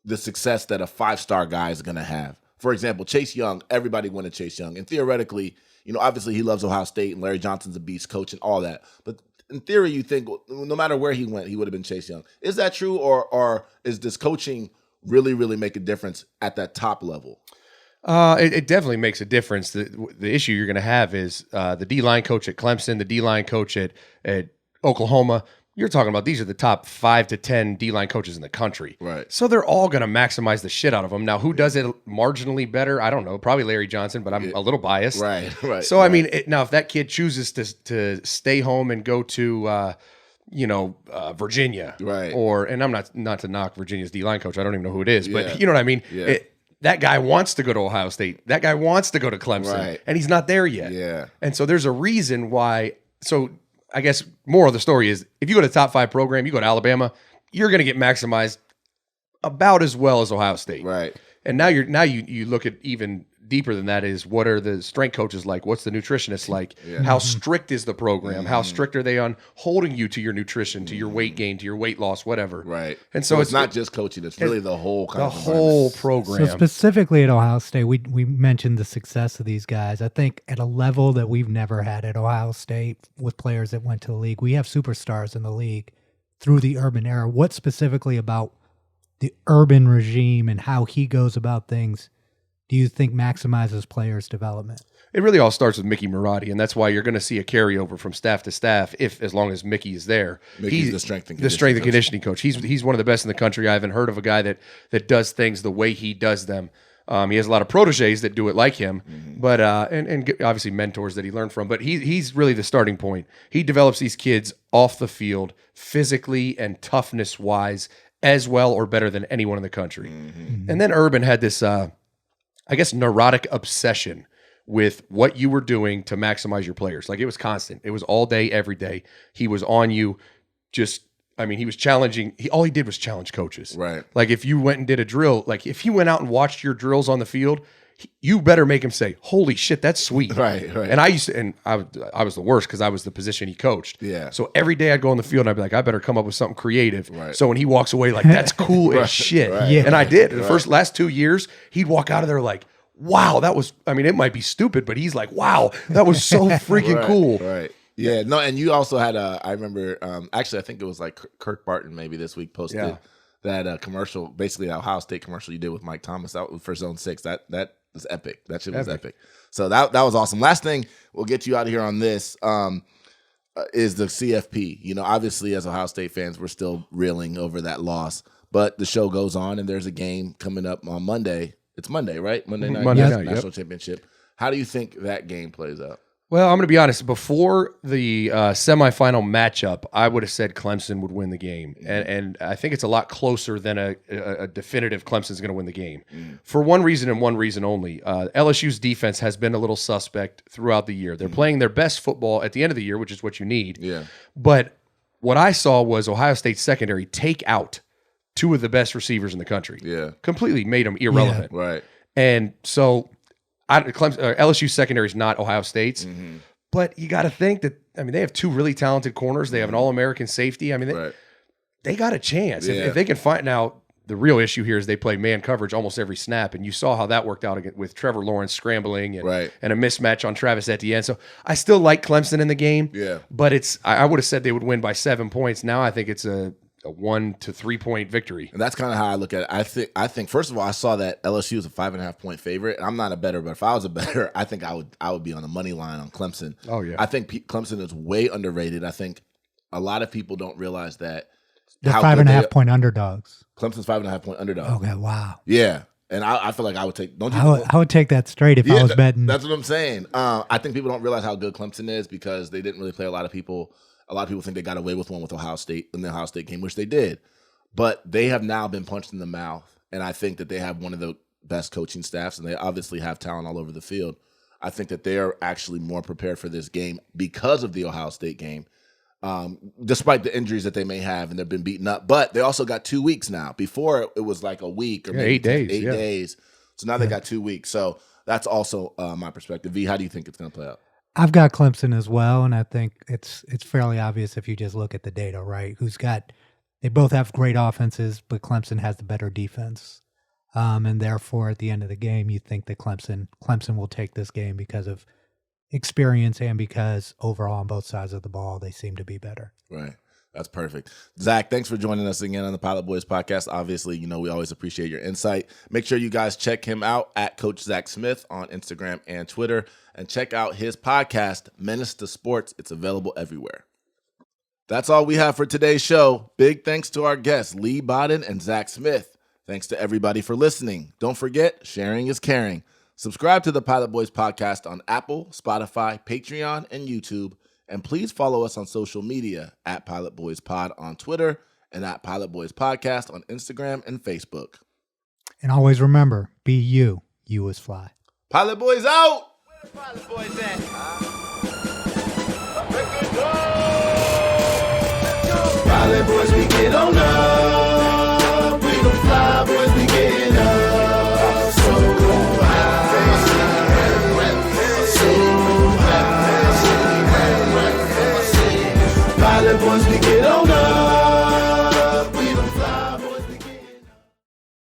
the success that a 5-star guy is going to have? For example, Chase Young, everybody wanted Chase Young. And theoretically, obviously he loves Ohio State and Larry Johnson's a beast coach and all that. But in theory, you think no matter where he went, he would have been Chase Young. Is that true? Or does coaching really, really make a difference at that top level? It definitely makes a difference. The issue you're going to have is the D-line coach at Clemson, the D-line coach at Oklahoma. You're talking about these are the top 5 to 10 D-line coaches in the country. Right. So they're all going to maximize the shit out of them. Now, who does it marginally better? I don't know. Probably Larry Johnson, but I'm a little biased. Right. So, I mean, now if that kid chooses to stay home and go to, Virginia. Right. And I'm not to knock Virginia's D-line coach. I don't even know who it is. But Yeah. you know what I mean? Yeah. That guy wants to go to Ohio State. That guy wants to go to Clemson. Right. And he's not there yet. Yeah. And so there's a reason why. So I guess moral of the story is if you go to top 5 program, you go to Alabama, you're going to get maximized about as well as Ohio State. Right. And now you look at even deeper than that is what are the strength coaches like? What's the nutritionist like? Yeah. How strict is the program? How strict are they on holding you to your nutrition, to your weight gain, to your weight loss, whatever? Right. And so it's not just coaching; it's really the whole kind the of whole program. So specifically at Ohio State, we mentioned the success of these guys. I think at a level that we've never had at Ohio State with players that went to the league. We have superstars in the league through the Urban era. What specifically about the Urban regime and how he goes about things do you think maximizes players' development? It really all starts with Mickey Marotti, and that's why you're going to see a carryover from staff to staff as long as Mickey is there. Mickey's the strength and conditioning coach. He's one of the best in the country. I haven't heard of a guy that does things the way he does them. He has a lot of proteges that do it like him, but and obviously mentors that he learned from. But he's really the starting point. He develops these kids off the field, physically and toughness wise, as well or better than anyone in the country. And then Urban had this, neurotic obsession with what you were doing to maximize your players. Like it was constant. It was all day, every day. He was on you. He was challenging. All he did was challenge coaches. Right. Like if you went and did a drill, like if he went out and watched your drills on the field, you better make him say, "Holy shit, that's sweet." Right. And I was the worst because I was the position he coached. Yeah. So every day I'd go on the field and I'd be like, I better come up with something creative. Right. So when he walks away, like that's cool as shit. Right. Yeah. And I did. The last 2 years, he'd walk out of there like, wow, that was. I mean, it might be stupid, but he's like, wow, that was so freaking cool. Right. Yeah. No, and you also had I remember. Actually, I think it was like Kirk Barton maybe this week posted that commercial, basically that Ohio State commercial you did with Mike Thomas out for Zone 6. That was epic. That shit was epic. So that was awesome. Last thing, we'll get you out of here on this. Is the CFP. Obviously as Ohio State fans, we're still reeling over that loss, but the show goes on and there's a game coming up on Monday It's Monday, right? Monday night, Monday night, national championship. How do you think that game plays out? Well, I'm going to be honest. Before the semifinal matchup, I would have said Clemson would win the game, and I think it's a lot closer than a definitive Clemson's going to win the game. For one reason and one reason only. LSU's defense has been a little suspect throughout the year. They're playing their best football at the end of the year, which is what you need. Yeah. But what I saw was Ohio State's secondary take out two of the best receivers in the country. Yeah. Completely made them irrelevant. Yeah. Right. And so LSU secondary is not Ohio State's, but you got to think that, I mean, they have two really talented corners. They have an All-American safety. I mean, they got a chance. If they can find, now the real issue here is they play man coverage almost every snap, and you saw how that worked out with Trevor Lawrence scrambling and a mismatch on Travis Etienne. So I still like Clemson in the game, but I would have said they would win by 7 points. Now I think it's a 1 to 3 point victory. And that's kind of how I look at it. I think first of all, I saw that LSU is a 5.5 point favorite. And I'm not a bettor, but if I was a bettor, I think I would be on the money line on Clemson. Oh yeah. I think Clemson is way underrated. I think a lot of people don't realize that they're 5.5 point underdogs. Clemson's 5.5 point underdog. Okay, wow. Yeah. And I feel like I would take. Don't you? I would take that straight if I was betting. That's what I'm saying. I think people don't realize how good Clemson is because they didn't really play a lot of people. A lot of people think they got away with one with Ohio State in the Ohio State game, which they did. But they have now been punched in the mouth, and I think that they have one of the best coaching staffs, and they obviously have talent all over the field. I think that they are actually more prepared for this game because of the Ohio State game, despite the injuries that they may have, and they've been beaten up. But they also got 2 weeks now. Before, it was like a week or maybe 8 days. 8 days. So now they got 2 weeks. So that's also my perspective. V, how do you think it's going to play out? I've got Clemson as well, and I think it's fairly obvious if you just look at the data, right? They both have great offenses, but Clemson has the better defense. And therefore, at the end of the game, you think that Clemson will take this game because of experience and because overall on both sides of the ball, they seem to be better. Right. That's perfect. Zach, thanks for joining us again on the Pilot Boys podcast. Obviously, we always appreciate your insight. Make sure you guys check him out at Coach Zach Smith on Instagram and Twitter, and check out his podcast, Menace to Sports. It's available everywhere. That's all we have for today's show. Big thanks to our guests, Leigh Bodden and Zach Smith. Thanks to everybody for listening. Don't forget, sharing is caring. Subscribe to the Pilot Boys podcast on Apple, Spotify, Patreon, and YouTube. And please follow us on social media at Pilot Boys Pod on Twitter and at Pilot Boys Podcast on Instagram and Facebook. And always remember, be you. You is fly. Pilot Boys out! Where the Pilot Boys at? Huh?